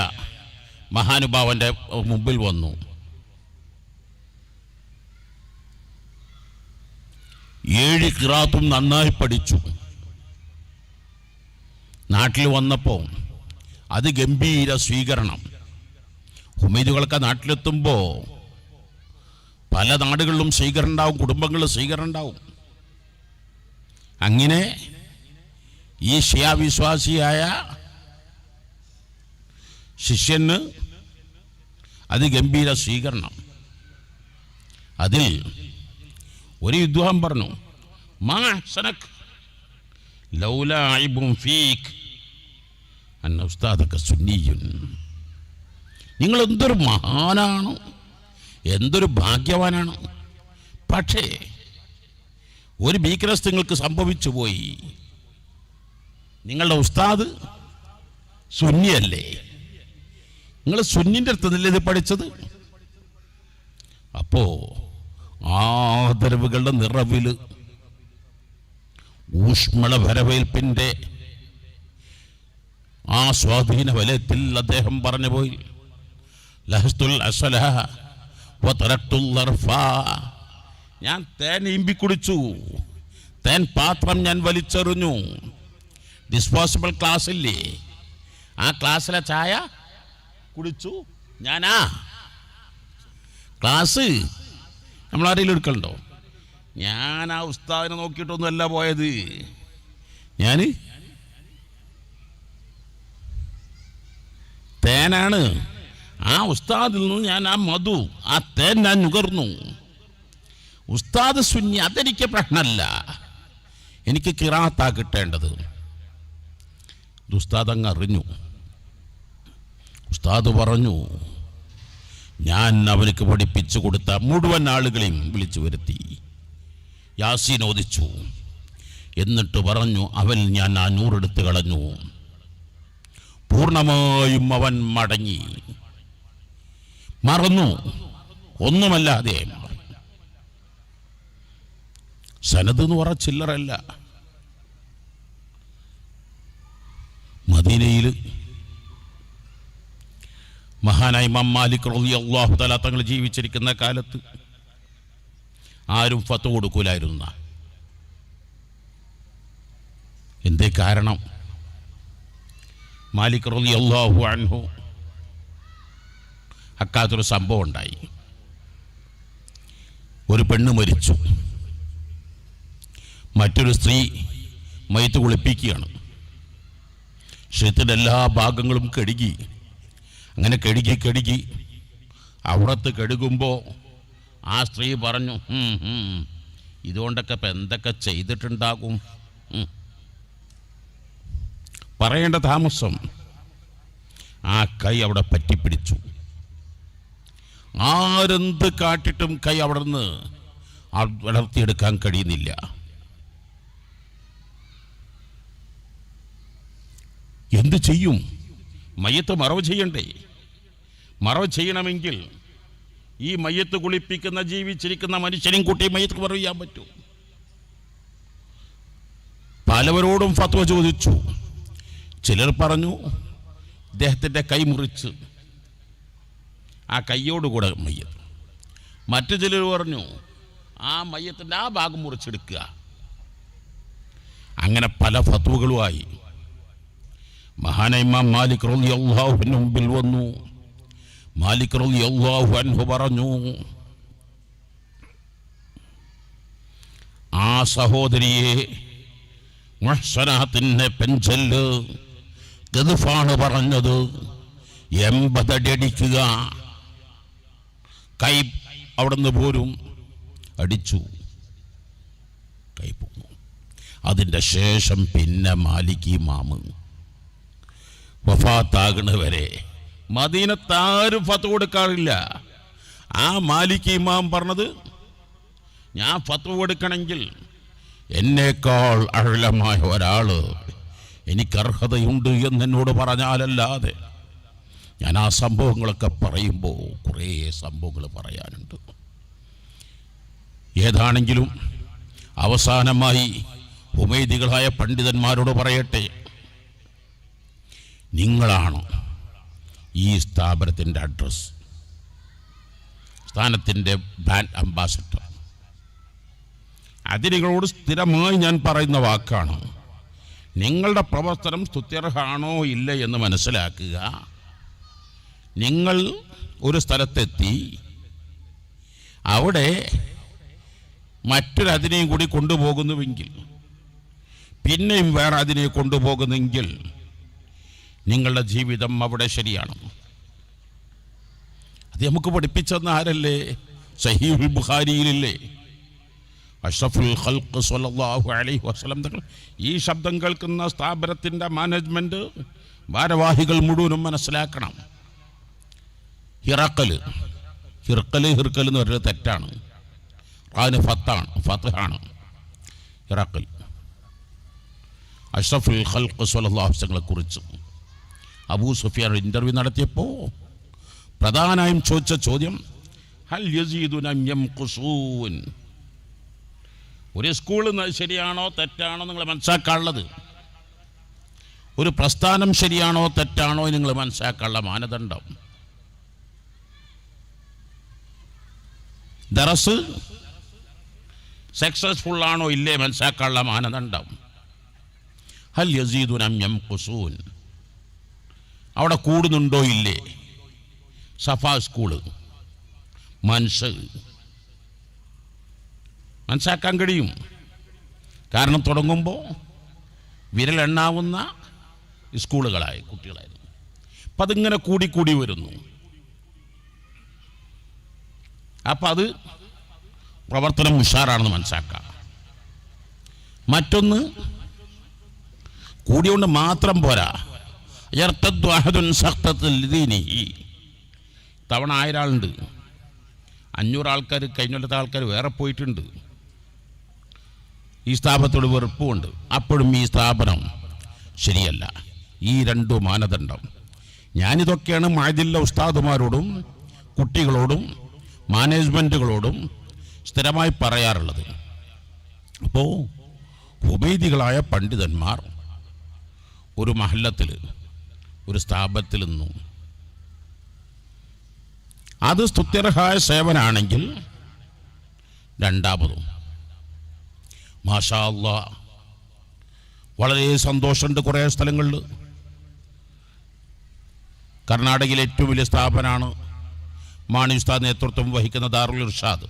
മഹാനുഭാവൻ്റെ മുമ്പിൽ വന്നു. ഏഴ് ഖിറാത്തും നന്നായി പഠിച്ചു. നാട്ടിൽ വന്നപ്പോൾ അത് ഗംഭീര സ്വീകരണം. ഹുമൈദുകളൊക്കെ നാട്ടിലെത്തുമ്പോൾ പല നാടുകളിലും സ്വീകരണം ഉണ്ടാവും, കുടുംബങ്ങളിൽ സ്വീകരണം ഉണ്ടാവും. അങ്ങനെ ഈ ഷിയാ വിശ്വാസിയായ ശിഷ്യന് അതിഗംഭീര സ്വീകരണം. അതിൽ ഒരു വിദ്വാൻ പറഞ്ഞു, മാ അഹ്സനക് ലൗലാ അയ്ബുൻ ഫീക് അന്ന ഉസ്താദക സുന്നിയുൻ. നിങ്ങൾ എന്തൊരു മഹാനാണ്, എന്തൊരു ഭാഗ്യവാനാണ്. പക്ഷേ ഒരു വീക്ക്നെസ് നിങ്ങൾക്ക് സംഭവിച്ചു പോയി. നിങ്ങളുടെ ഉസ്താദ് സുന്നിയല്ലേ, നിങ്ങൾ സുന്നിൻ്റെ അടുത്തല്ലേ ഇത് പഠിച്ചത്? അപ്പോ ആദരവുകളുടെ നിറവിൽ ഊഷ്മള വരവേൽപ്പിൻ്റെ ആ സ്വാധീന വലയത്തിൽ അദ്ദേഹം പറഞ്ഞു പോയി, ലഹസ്തുൽ അസ്ല വതറക്തുൽ അർഫ. ഞാൻ തേൻ ഈമ്പി കുടിച്ചു, തേൻ പാത്രം ഞാൻ വലിച്ചെറിഞ്ഞു. ഡിസ്പോസിബിൾ ഗ്ലാസ് ഇല്ലേ, ആ ഗ്ലാസ്സിലെ ചായ കുടിച്ചു. ഞാനാ ഗ്ലാസ് നമ്മളാരെങ്കിലും എടുക്കലുണ്ടോ? ഞാൻ ആ ഉസ്താദിനെ നോക്കിയിട്ടൊന്നുമല്ല പോയത്. ഞാൻ തേനാണ്, ആ ഉസ്താദിൽ നിന്ന് ഞാൻ ആ മധു, ആ തേൻ ഞാൻ നുകർന്നു. ഉസ്താദ് സുന്നി, അതെനിക്ക് പ്രശ്നമല്ല. എനിക്ക് ഖിറാഅത്താ കിട്ടേണ്ടത്. ഉസ്താദ് അങ്ങ് അറിഞ്ഞു. ഉസ്താദ് പറഞ്ഞു, ഞാൻ അവനക്ക് പഠിപ്പിച്ചു കൊടുത്ത മുഴുവൻ ആളുകളെയും വിളിച്ചു വരുത്തി യാസീൻ ഓദിച്ചു. എന്നിട്ട് പറഞ്ഞു, അവൻ ഞാൻ 100 എടുത്ത് കളഞ്ഞു. പൂർണ്ണമായും അവൻ മടങ്ങി, മറന്നു, ഒന്നുമല്ലാതെ. സനദ് എന്ന് പറഞ്ഞ ചില്ലറല്ല. മദീനയിൽ മഹാനായ ഇമാം മാലിക് റളിയല്ലാഹു തആല തങ്ങൾ ജീവിച്ചിരിക്കുന്ന കാലത്ത് ആരും ഫത്വ കൊടുക്കൂലായിരുന്ന. എന്തേ കാരണം? മാലിക് റളിയല്ലാഹു അൻഹു അക്കാലത്തൊരു സംഭവം ഉണ്ടായി. ഒരു പെണ്ണ് മരിച്ചു. മറ്റൊരു സ്ത്രീ മയ്യത്ത് കുളിപ്പിക്കുകയാണ്. ശരീരത്തിൻ്റെ എല്ലാ ഭാഗങ്ങളും കഴുകി. അങ്ങനെ കഴുകി അവിടത്ത് കഴുകുമ്പോൾ ആ സ്ത്രീ പറഞ്ഞു, ഇതുകൊണ്ടൊക്കെ ഇപ്പം എന്തൊക്കെ ചെയ്തിട്ടുണ്ടാകും. പറയേണ്ട താമസം ആ കൈ അവിടെ പറ്റിപ്പിടിച്ചു. ആരെന്ത് കാട്ടിട്ടും കൈ അവിടെ നിന്ന് വളർത്തിയെടുക്കാൻ കഴിയുന്നില്ല. എന്ത് ചെയ്യും? മയ്യത്ത് മറവ് ചെയ്യണ്ടേ? മറവ് ചെയ്യണമെങ്കിൽ ഈ മയ്യത്ത് കുളിപ്പിക്കുന്ന ജീവിച്ചിരിക്കുന്ന മനുഷ്യനെയും കൂട്ടി മയ്യത്ത് മറവ് ചെയ്യാൻ പറ്റും. പലവരോടും ഫത്വ ചോദിച്ചു. ചിലർ പറഞ്ഞു ഇദ്ദേഹത്തിൻ്റെ കൈ മുറിച്ച് ആ കൈയോടുകൂടെ മയ്യത്ത്. മറ്റു ചിലർ പറഞ്ഞു ആ മയ്യത്തിൻ്റെ ആ ഭാഗം മുറിച്ചെടുക്കുക. അങ്ങനെ പല ഫത്വകളുമായി മഹാനായ ഇമാം മാലിക് റളിയല്ലാഹു അൻഹു മുമ്പിൽ വന്നു. മാലിക് റളിയല്ലാഹു അൻഹു പറഞ്ഞു, ആ സഹോദരിയെ മുഹ്സനാത്തിൻ്റെ പെൻചെല്ല് ഗദ്ഫാണ് പറഞ്ഞത്, 80 അടി അടിക്കുക. കൈ അവിടെ നിന്ന് പോരും. അടിച്ചു, കൈ പോന്നു. അതിൻ്റെ ശേഷം പിന്നെ മാലിക് ഇമാം വഫാത്താകുന്നവരെ മദീനത്താരും ഫത്വ കൊടുക്കാറില്ല. ആ മാലിക് ഇമാം പറഞ്ഞത്, ഞാൻ ഫത്വ കൊടുക്കണമെങ്കിൽ എന്നേക്കാൾ അഴലമായ ഒരാൾ എനിക്കർഹതയുണ്ട് എന്നോട് പറഞ്ഞാലല്ലാതെ ഞാൻ ആ സംഭവങ്ങളൊക്കെ പറയുമ്പോൾ കുറേ സംഭവങ്ങൾ പറയാനുണ്ട്. ഏതാണെങ്കിലും അവസാനമായി ഹുമൈദികളായ പണ്ഡിതന്മാരോട് പറയട്ടെ, നിങ്ങളാണ് ഈ സ്ഥാപനത്തിൻ്റെ അഡ്രസ്, സ്ഥാനത്തിൻ്റെ ബ്രാൻഡ് അംബാസഡർ. അത് നിങ്ങളോട് സ്ഥിരമായി ഞാൻ പറയുന്ന വാക്കാണ്. നിങ്ങളുടെ പ്രവർത്തനം സ്തുത്യർഹാണോ ഇല്ല എന്ന് മനസ്സിലാക്കുക. നിങ്ങൾ ഒരു സ്ഥലത്തെത്തി അവിടെ മറ്റൊരതിനെയും കൂടി കൊണ്ടുപോകുന്നുവെങ്കിൽ, പിന്നെയും വേറെ അതിനെ കൊണ്ടുപോകുന്നെങ്കിൽ നിങ്ങളുടെ ജീവിതം അവിടെ ശരിയാണ്. അത് നമുക്ക് പഠിപ്പിച്ചെന്ന ആരല്ലേ? സഹീഹുൽ ബുഖാരിയിലില്ലേ? അഷ്റഫുൽ ഖൽഖ് സ്വല്ലല്ലാഹു അലൈഹി വസല്ലം തങ്ങൾ ഈ ശബ്ദം കേൾക്കുന്ന സ്ഥാപനത്തിൻ്റെ മാനേജ്മെൻറ്റ് ഭാരവാഹികൾ മുഴുവനും മനസ്സിലാക്കണം. ഹിർക്കൽ എന്ന് പറയുന്നത് തെറ്റാണ്. അതിന് ഫത്താണ്. ഹിർക്കൽ അഷ്റഫുൽ ഖൽഖ് സ്വല്ലല്ലാഹു അലൈഹി വസല്ലമയെ കുറിച്ച് അബൂ സുഫിയാൻ ഇൻ്റർവ്യൂ നടത്തിയപ്പോൾ പ്രധാനമായും ചോദിച്ച ചോദ്യം, ഹൽ യസീദുന അം യംഖുസൂൻ. ഒരു സ്കൂൾ ശരിയാണോ തെറ്റാണോ നിങ്ങൾ മനസ്സിലാക്കാനുള്ളത്, ഒരു പ്രസ്ഥാനം ശരിയാണോ തെറ്റാണോ നിങ്ങൾ മനസ്സിലാക്കാനുള്ള മാനദണ്ഡം, ദറസ് സക്സസ്ഫുൾ ആണോ ഇല്ലേ മനസ്സിലാക്കാനുള്ള മാനദണ്ഡം. ഹൽ യസീദുന അം യംഖുസൂൻ, അവിടെ കൂടുന്നുണ്ടോ ഇല്ലേ. സഫ സ്കൂള് മനസ്സിലാക്കാൻ കഴിയും. കാരണം തുടങ്ങുമ്പോൾ വിരലെണ്ണാവുന്ന സ്കൂളുകളായി കുട്ടികളായിരുന്നു. അപ്പം അതിങ്ങനെ കൂടി വരുന്നു. അപ്പം അത് പ്രവർത്തനം ഉഷാറാണെന്ന് മനസ്സിലാക്കാം. മറ്റൊന്ന് കൂടിയോണ്ട് മാത്രം പോരാ. തവണ 1000 ആളുണ്ട്, 500 ആൾക്കാർ, കഴിഞ്ഞ ആൾക്കാർ വേറെ പോയിട്ടുണ്ട്. ഈ സ്ഥാപനത്തോട് വെറുപ്പുമുണ്ട്. അപ്പോഴും ഈ സ്ഥാപനം ശരിയല്ല. ഈ 2 മാനദണ്ഡം ഞാനിതൊക്കെയാണ് മഅദിലെ ഉസ്താദുമാരോടും കുട്ടികളോടും മാനേജ്മെൻറ്റുകളോടും സ്ഥിരമായി പറയാറുള്ളത്. അപ്പോൾ ഹുബൈദികളായ പണ്ഡിതന്മാർ ഒരു മഹല്ലത്തിൽ, ഒരു സ്ഥാപനത്തിൽ നിന്നും അത് സ്തുത്യർഹായ സേവനാണെങ്കിൽ, രണ്ടാമതും മാഷാ അല്ലാഹ് വളരെ സന്തോഷമുണ്ട്. കുറേ സ്ഥലങ്ങളിൽ കർണാടകയിലെ ഏറ്റവും വലിയ സ്ഥാപനമാണ് മാണി ഉസ്താദ് നേതൃത്വം വഹിക്കുന്ന ദാറുൽ ഇർഷാദ്.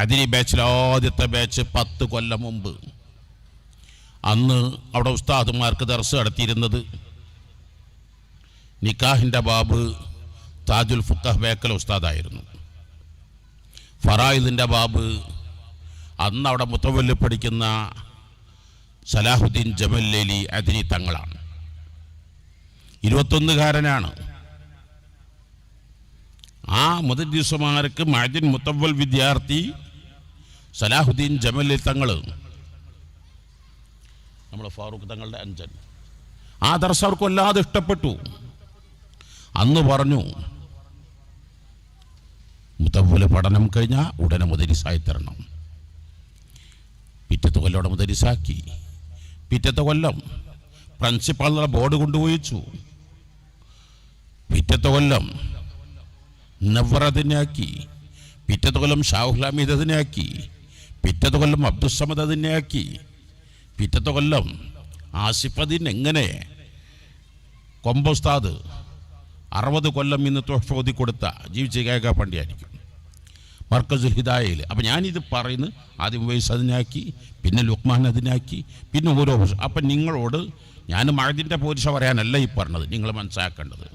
അതിന് ആദ്യത്തെ ബാച്ച് 10 കൊല്ലം മുമ്പ്, അന്ന് അവിടെ ഉസ്താദുമാർക്ക് ദർസ് നടത്തിയിരുന്നത് നിക്കാഹിൻ്റെ ബാബ് താജുൽ ഫുഖഹ് ബേക്കൽ ഉസ്താദായിരുന്നു. ഫറായിദിൻ്റെ ബാബ് അന്ന് അവിടെ മുത്തവല്ലി പഠിക്കുന്ന സലാഹുദ്ദീൻ ജമല്ലേലി അദിനി തങ്ങളാണ്. 21കാരനാണ്. ആ മുദരിസുമാർക്ക് മഅദിൻ മുത്തവൽ വിദ്യാർത്ഥി സലാഹുദ്ദീൻ ജമല്ലേലി തങ്ങൾ, നമ്മൾ ഫാറൂഖ് തങ്ങളുടെ അഞ്ചൻ, ആ ദർസ് അവർക്ക് വല്ലാതെ ഇഷ്ടപ്പെട്ടു. അന്ന് പറഞ്ഞു, മുത്തവ്വൽ പഠനം കഴിഞ്ഞാൽ ഉടനെ മുദരിസായി തരണം. പിറ്റത്തെ കൊല്ലം അവിടെ മുദരിസാക്കി. പിറ്റത്തെ കൊല്ലം പ്രിൻസിപ്പാളിനുള്ള ബോർഡ് കൊണ്ടുപോയിച്ചു. പിറ്റത്തെ കൊല്ലം നവ്വർ അതിനെയാക്കി. പിറ്റത്തെ കൊല്ലം ഷാഹുൽ ഹമീദ് അതിനെയാക്കി. പിറ്റത്തെ കൊല്ലം അബ്ദുസ്സമദ് അതിനെയാക്കി. പിറ്റത്തെ കൊല്ലം ആസിഫദ്ദീൻ. എങ്ങനെ കൊമ്പോസ്താദ് 60 കൊല്ലം ഇന്ന് തോഫ ഓതി കൊടുത്ത ജീവിച്ച് കേൾക്കാൻ പണ്ടിയായിരിക്കും മർക്കസുൽ ഹിദായയിൽ. അപ്പം ഞാനിത് പറയുന്നു, ആദ്യം വയസ്സ് അതിനാക്കി, പിന്നെ ലുക്മാൻ അതിനാക്കി, പിന്നെ ഓരോ വർഷം. അപ്പം നിങ്ങളോട് ഞാൻ മഅദിൻ്റെ പോരിശ പറയാനല്ല ഈ പറഞ്ഞത്, നിങ്ങൾ മനസ്സിലാക്കേണ്ടത്.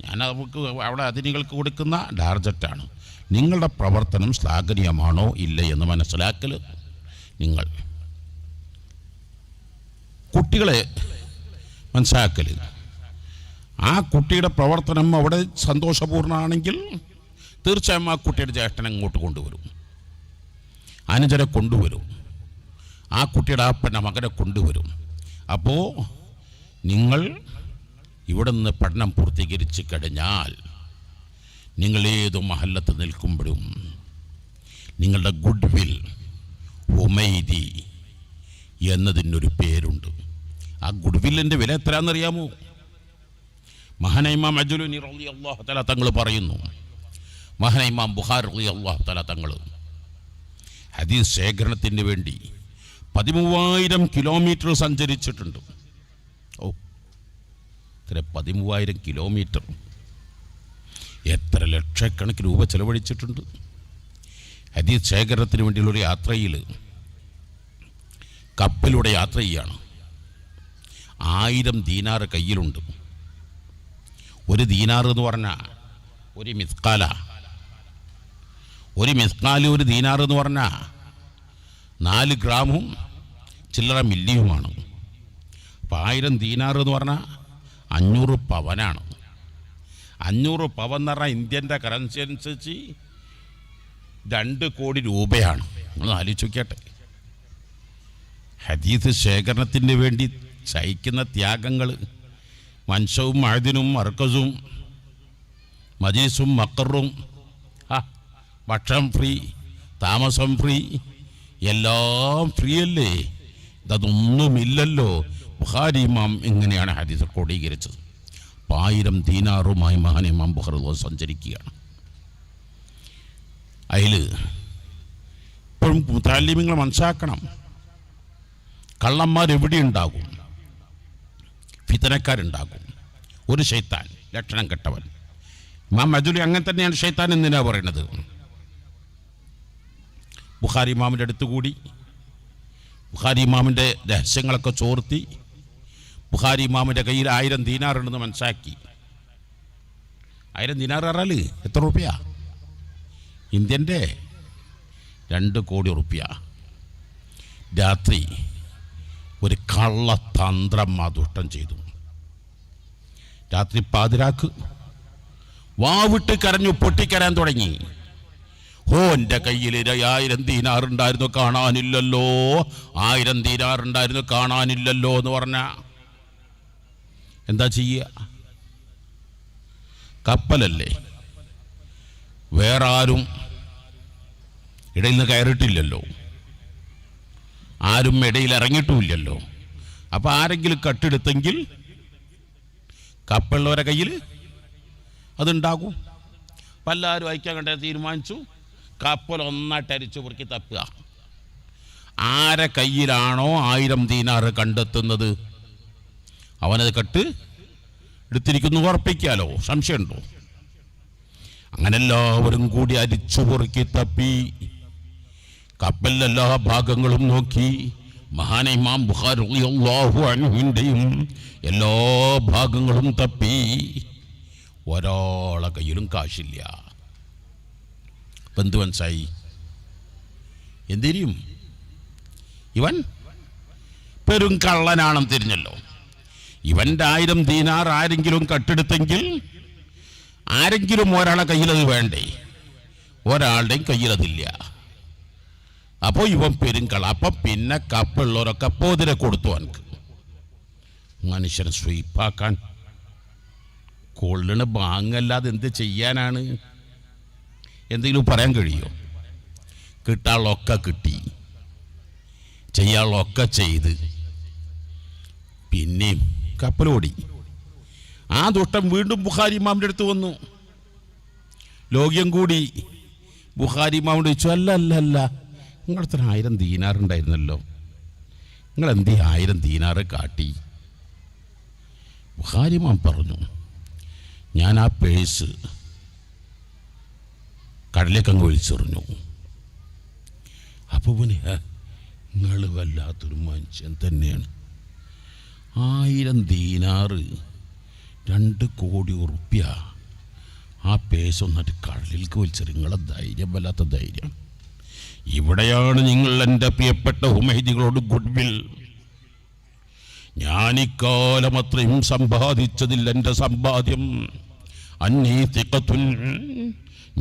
ഞാൻ നമുക്ക് അവിടെ അതിനികൾക്ക് കൊടുക്കുന്ന ടാർജറ്റാണ്. നിങ്ങളുടെ പ്രവർത്തനം ശ്ലാഘനീയമാണോ ഇല്ല എന്ന് മനസ്സിലാക്കൽ. നിങ്ങൾ കുട്ടികളെ മനസ്സിലാക്കൽ, ആ കുട്ടിയുടെ പ്രവർത്തനം അവിടെ സന്തോഷപൂർണ്ണമാണെങ്കിൽ തീർച്ചയായും ആ കുട്ടിയുടെ ജ്യേഷ്ഠനെ അങ്ങോട്ട് കൊണ്ടുവരും, അനുജനെ കൊണ്ടുവരും, ആ കുട്ടിയുടെ അപ്പൻ്റെ മകനെ കൊണ്ടുവരും. അപ്പോൾ നിങ്ങൾ ഇവിടെ നിന്ന് പഠനം പൂർത്തീകരിച്ച് കഴിഞ്ഞാൽ നിങ്ങൾ ഏത് മഹല്ലത്ത് നിൽക്കുമ്പോഴും നിങ്ങളുടെ ഗുഡ് വിൽ ഹുമൈദി എന്നതിനൊരു പേരുണ്ട്. ആ ഗുഡ് വില്ലിൻ്റെ വില എത്രയാണെന്നറിയാമോ? മഹാനായ ഇമാം അജ്ലുനി റളിയല്ലാഹു തആല തങ്ങൾ പറയുന്നു, മഹാനായ ഇമാം ബുഖാരി റളിയല്ലാഹു തആല തങ്ങൾ ഹദീസ് ശേഖരണത്തിന് വേണ്ടി 13,000 കിലോമീറ്റർ സഞ്ചരിച്ചിട്ടുണ്ട്. ഓ, ഇത്ര 13,000 കിലോമീറ്റർ, എത്ര ലക്ഷക്കണക്കിന് രൂപ ചെലവഴിച്ചിട്ടുണ്ട് ഹദീസ് ശേഖരണത്തിന് വേണ്ടിയുള്ളൊരു യാത്രയിൽ. കപ്പലിലൂടെ യാത്ര ചെയ്യാണ്. 1000 ദീനാർ കയ്യിലുണ്ട്. ഒരു ദീനാർ എന്ന് പറഞ്ഞാൽ ഒരു മിസ്കാല. ഒരു മിസ്കാല്, ഒരു ദീനാർ എന്ന് പറഞ്ഞാൽ 4 ഗ്രാമും ചില്ലറ മില്ലിയുമാണ്. അപ്പം 1000 ദീനാർ എന്ന് പറഞ്ഞാൽ 500 പവനാണ്. 500 പവൻ എന്ന് പറഞ്ഞാൽ ഇന്ത്യൻ്റെ കറൻസി അനുസരിച്ച് 2 കോടി രൂപയാണ്. നിങ്ങൾ ആലോചിച്ച് നോക്കിയാട്ടെ. ഹദീസ് ശേഖരണത്തിന് വേണ്ടി സഹിക്കുന്ന ത്യാഗങ്ങൾ, മൻഷവും മഅദിനും മർക്കസും മജീസും മക്കറും, ഭക്ഷണം ഫ്രീ, താമസം ഫ്രീ, എല്ലാം ഫ്രീ അല്ലേ? ഇതൊന്നുമില്ലല്ലോ. ബുഖാരി ഇമാം ഇങ്ങനെയാണ് ഹദീസ് ക്രോഡീകരിച്ചത്. 1000 ദീനാറുമായി മഹാൻ ഇമാം ബുഖാരി സഞ്ചരിക്കുകയാണ്. അതിൽ ഇപ്പോഴും മുതഅല്ലിമീങ്ങൾ മനസ്സിലാക്കണം, കള്ളന്മാരെവിടെയുണ്ടാകും, ഫിതനക്കാരുണ്ടാകും. ഒരു ശൈത്താൻ, ലക്ഷണം കെട്ടവൻ. ഇമാം അജ്ലുനി അങ്ങനെ തന്നെയാണ്. ശൈത്താൻ എന്തിനാ പറയുന്നത്? ബുഖാരി ഇമാമിൻ്റെ അടുത്തുകൂടി ബുഖാരി ഇമാമിൻ്റെ രഹസ്യങ്ങളൊക്കെ ചോർത്തി ബുഖാരി ഇമാമിൻ്റെ കയ്യിൽ 1000 ദീനാറുണ്ടെന്ന് മനസ്സിലാക്കി. 1000 ദീനാർ പറഞ്ഞാൽ എത്ര റുപ്യ? ഇന്ത്യൻ്റെ 2 കോടി റുപ്യ. രാത്രി ഒരു കള്ളതന്ത്രം ആ ദുഷ്ടൻ ചെയ്തു. രാത്രി പാതിരാക്ക് വാവിട്ട് കരഞ്ഞു, പൊട്ടിക്കരാൻ തുടങ്ങി. എൻ്റെ കയ്യിൽ 1000 ദീനാർ ഉണ്ടായിരുന്നു, കാണാനില്ലല്ലോ. 1000 ദീനാർ ഉണ്ടായിരുന്നു, കാണാനില്ലല്ലോ എന്ന് പറഞ്ഞ എന്താ ചെയ്യുക? കപ്പലല്ലേ, വേറെ ആരും ഇടയിൽ നിന്ന് കയറിയിട്ടില്ലല്ലോ, ആരും ഇടയിൽ ഇറങ്ങിയിട്ടുമില്ലല്ലോ. അപ്പം ആരെങ്കിലും കട്ടെടുത്തെങ്കിൽ കപ്പലുള്ളവരെ കയ്യിൽ അതുണ്ടാകും. അപ്പം എല്ലാവരും അയക്കാൻ കണ്ടേ തീരുമാനിച്ചു, കപ്പൽ ഒന്നായിട്ട് അരിച്ചു പൊറുക്കി തപ്പുക. ആരെ കയ്യിലാണോ 1000 ദീനാർ കണ്ടെത്തുന്നത് അവനത് കട്ട് എടുത്തിരിക്കുന്നു ഉറപ്പിക്കാലോ, സംശയമുണ്ടോ? അങ്ങനെ എല്ലാവരും കൂടി അരിച്ചു പൊറുക്കി തപ്പി കപ്പലിലെ എല്ലാ ഭാഗങ്ങളും നോക്കി. മഹാന ഇമാം ബുഖാരി റളിയല്ലാഹു അൻഹുവിൻ്റെയും എല്ലാ ഭാഗങ്ങളും തപ്പി. ഒരാളെ കയ്യിലും കാശില്ല. എന്ത് മനസ്സായി? എന്തിനും ഇവൻ പെരും കള്ളനാണെന്ന് തിരിഞ്ഞല്ലോ. ഇവൻ്റെ 1000 ദീനാർ ആരെങ്കിലും കട്ടെടുത്തെങ്കിൽ ആരെങ്കിലും ഒരാളെ കയ്യിലത് വേണ്ടേ? ഒരാളുടെയും കയ്യിലതില്ല. അപ്പോൾ ഇവൻ പെരുങ്കള. അപ്പം പിന്നെ കപ്പുള്ളവരൊക്കെ പോതിരെ കൊടുത്തു. അവനക്ക് മനുഷ്യനെ സ്വീപ്പാക്കാൻ കൊള്ളണ ബാങ്ങല്ലാതെ എന്ത് ചെയ്യാനാണ്? എന്തെങ്കിലും പറയാൻ കഴിയോ? കിട്ടാനുള്ളൊക്കെ കിട്ടി, ചെയ്യാനുള്ളൊക്കെ ചെയ്ത് പിന്നെയും കപ്പലോടി. ആ ദുഷ്ടം വീണ്ടും ബുഖാരി ഇമാമിൻ്റെ അടുത്ത് വന്നു. ലോക്യം കൂടി ബുഖാരി ഇമാമിനോട് ചോദിച്ചു, അല്ല നിങ്ങളടുത്ത് 1000 ദീനാർ ഉണ്ടായിരുന്നല്ലോ, നിങ്ങളെന്തീ 1000 ദീനാർ കാട്ടി? ബുഖാരി ഇമാം പറഞ്ഞു, ഞാൻ ആ പേഴ്സ് കടലേക്കങ്ങ് ഒഴിച്ചെറിഞ്ഞു. അപ്പോൾ പിന്നെ നിങ്ങൾ വല്ലാത്തൊരു മനുഷ്യൻ തന്നെയാണ്. 1000 ദീനാർ 2 കോടി ഉറുപ്പ്യ ആ പേഴ്സ് ഒന്നിട്ട് കടലിലേക്ക് വലിച്ചെറിയും. നിങ്ങളെ ധൈര്യം വല്ലാത്ത ധൈര്യം. ഇവിടെയാണ് നിങ്ങൾ എൻ്റെ പ്രിയപ്പെട്ട ഹുമൈദികളോട് ഗുഡ്വിൽ. ഞാനിക്കാലം അത്രയും സമ്പാദിച്ചതിൽ എൻ്റെ സമ്പാദ്യം അന്നീ തിഖത്തുൻ,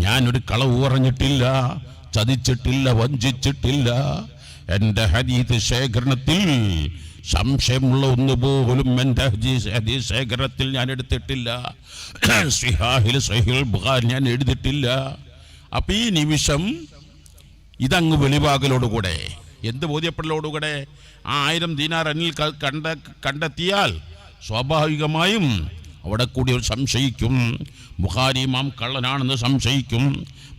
ഞാനൊരു കളവ് പറഞ്ഞിട്ടില്ല, ചതിച്ചിട്ടില്ല, വഞ്ചിച്ചിട്ടില്ല. എൻ്റെ ഹദീസ് ശേഖരണത്തിൽ സംശയമുള്ള ഒന്നുപോലും എൻ്റെ ഹദീസ് ശേഖരണത്തിൽ ഞാൻ എടുത്തിട്ടില്ല. സ്വഹീഹുൽ ബുഖാരി ഞാൻ എഴുതിയിട്ടില്ല. അപ്പം ഈ നിമിഷം ഇതങ്ങ് വെളിവാകലോടുകൂടെ, എന്ത് ബോധ്യപ്പെടലോടുകൂടെ, ആ 1000 ദീനാർ എന്നിൽ കണ്ടെത്തിയാൽ സ്വാഭാവികമായും അവിടെ കൂടി ഒരു സംശയിക്കും. ബുഖാരി ഇമാം കള്ളനാണെന്ന് സംശയിക്കും.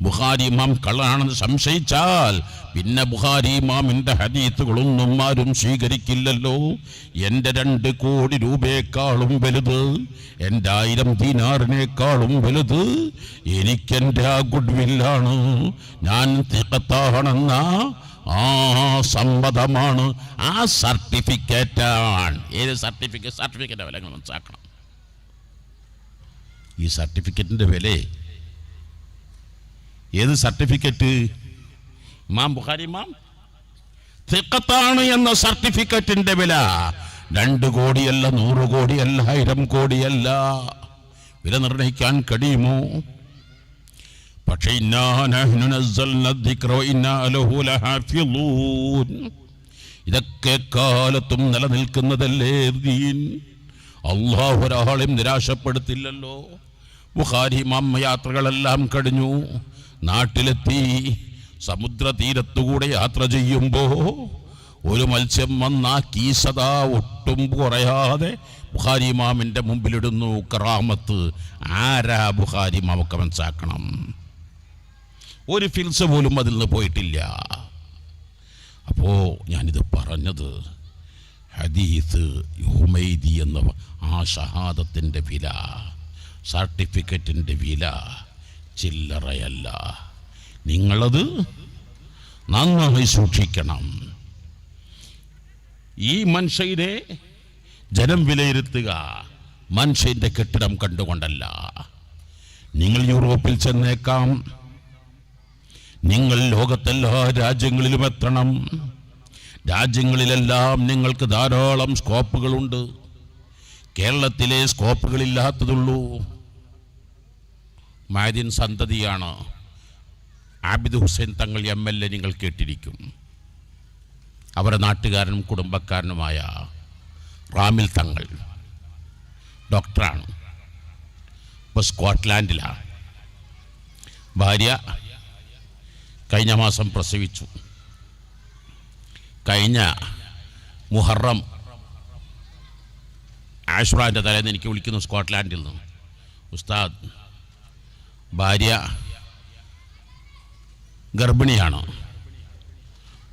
ബുഖാരി ഇമാം കള്ളനാണെന്ന് സംശയിച്ചാൽ പിന്നെ ബുഖാരി ഇമാമിൻ്റെ ഹദീത്തുകളൊന്നും ആരും സ്വീകരിക്കില്ലല്ലോ. എൻ്റെ 2 കോടി രൂപയെക്കാളും വലുത്, എൻ്റെ 1000 ദീനാറിനേക്കാളും വലുത് എനിക്കെൻ്റെ ആ ഗുഡ്വില്ലാണ്. ഞാൻ തിഖത്താണെന്ന ആ സമ്മതമാണ്, ആ സർട്ടിഫിക്കറ്റാണ്. ഏത് സർട്ടിഫിക്കറ്റ് വില നിങ്ങൾ മനസ്സിലാക്കണം. ഈ സർട്ടിഫിക്കറ്റിൻ്റെ വില ഏത് സർട്ടിഫിക്കറ്റ്? ഇമാം ബുഖാരി ഇമാം തിഖത്താണ് എന്ന സർട്ടിഫിക്കറ്റിൻ്റെ വില 2 കോടിയല്ല, 100 കോടിയല്ല, 1000 കോടിയല്ല. വില നിർണ്ണയിക്കാൻ കഴിയുമോ? പക്ഷേ ഇതൊക്കെ കാലത്തും നിലനിൽക്കുന്നതല്ലേ ദീൻ. അള്ളാഹു ഒരാളെയും നിരാശപ്പെടുത്തില്ലല്ലോ. ബുഖാരി ഇമാം യാത്രകളെല്ലാം കഴിഞ്ഞു, നാട്ടിലെത്തി. സമുദ്രതീരത്തുകൂടെ യാത്ര ചെയ്യുമ്പോൾ ഒരു മത്സ്യം വന്നാ കീസത ഒട്ടും കുറയാതെ ബുഖാരി ഇമാമിൻ്റെ മുമ്പിലിടുന്നു. കറാമത്ത്. ആരാ ബുഖാരി ഇമാമൊക്കെ മനസ്സാക്കണം. ഒരു ഫിൽസ് പോലും അതിൽ നിന്ന് പോയിട്ടില്ല. അപ്പോൾ ഞാനിത് പറഞ്ഞത് ഹദീസ് ഹുമൈദി എന്ന ആ ഷഹാദത്തിൻ്റെ വില, സർട്ടിഫിക്കറ്റിൻ്റെ വില ചില്ലറയല്ല. നിങ്ങളത് നന്നായി സൂക്ഷിക്കണം. ഈ മനുഷ്യനെ ജനം വിലയിരുത്തുക മനുഷ്യൻ്റെ കെട്ടിടം കണ്ടുകൊണ്ടല്ല. നിങ്ങൾ യൂറോപ്പിൽ ചെന്നേക്കാം, നിങ്ങൾ ലോകത്തെല്ലാ രാജ്യങ്ങളിലും എത്തണം. രാജ്യങ്ങളിലെല്ലാം നിങ്ങൾക്ക് ധാരാളം സ്കോപ്പുകളുണ്ട്. കേരളത്തിലെ സ്കോപ്പുകളില്ലാത്തതുള്ളൂ. മഅദിൻ സന്തതിയാണ് ആബിദ് ഹുസൈൻ തങ്ങൾ MLA, നിങ്ങൾ കേട്ടിരിക്കും. അവരുടെ നാട്ടുകാരനും കുടുംബക്കാരനുമായ റാമിൽ തങ്ങൾ ഡോക്ടറാണ്. ഇപ്പോൾ സ്കോട്ട്ലാൻഡിലാണ്. ഭാര്യ കഴിഞ്ഞ മാസം പ്രസവിച്ചു. കഴിഞ്ഞ മുഹറം ആഷുറാൻ്റെ തലേന്ന് എനിക്ക് വിളിക്കുന്നു സ്കോട്ട്ലാൻഡിൽ നിന്ന്. ഉസ്താദ്, ഭാര്യ ഗർഭിണിയാണ്.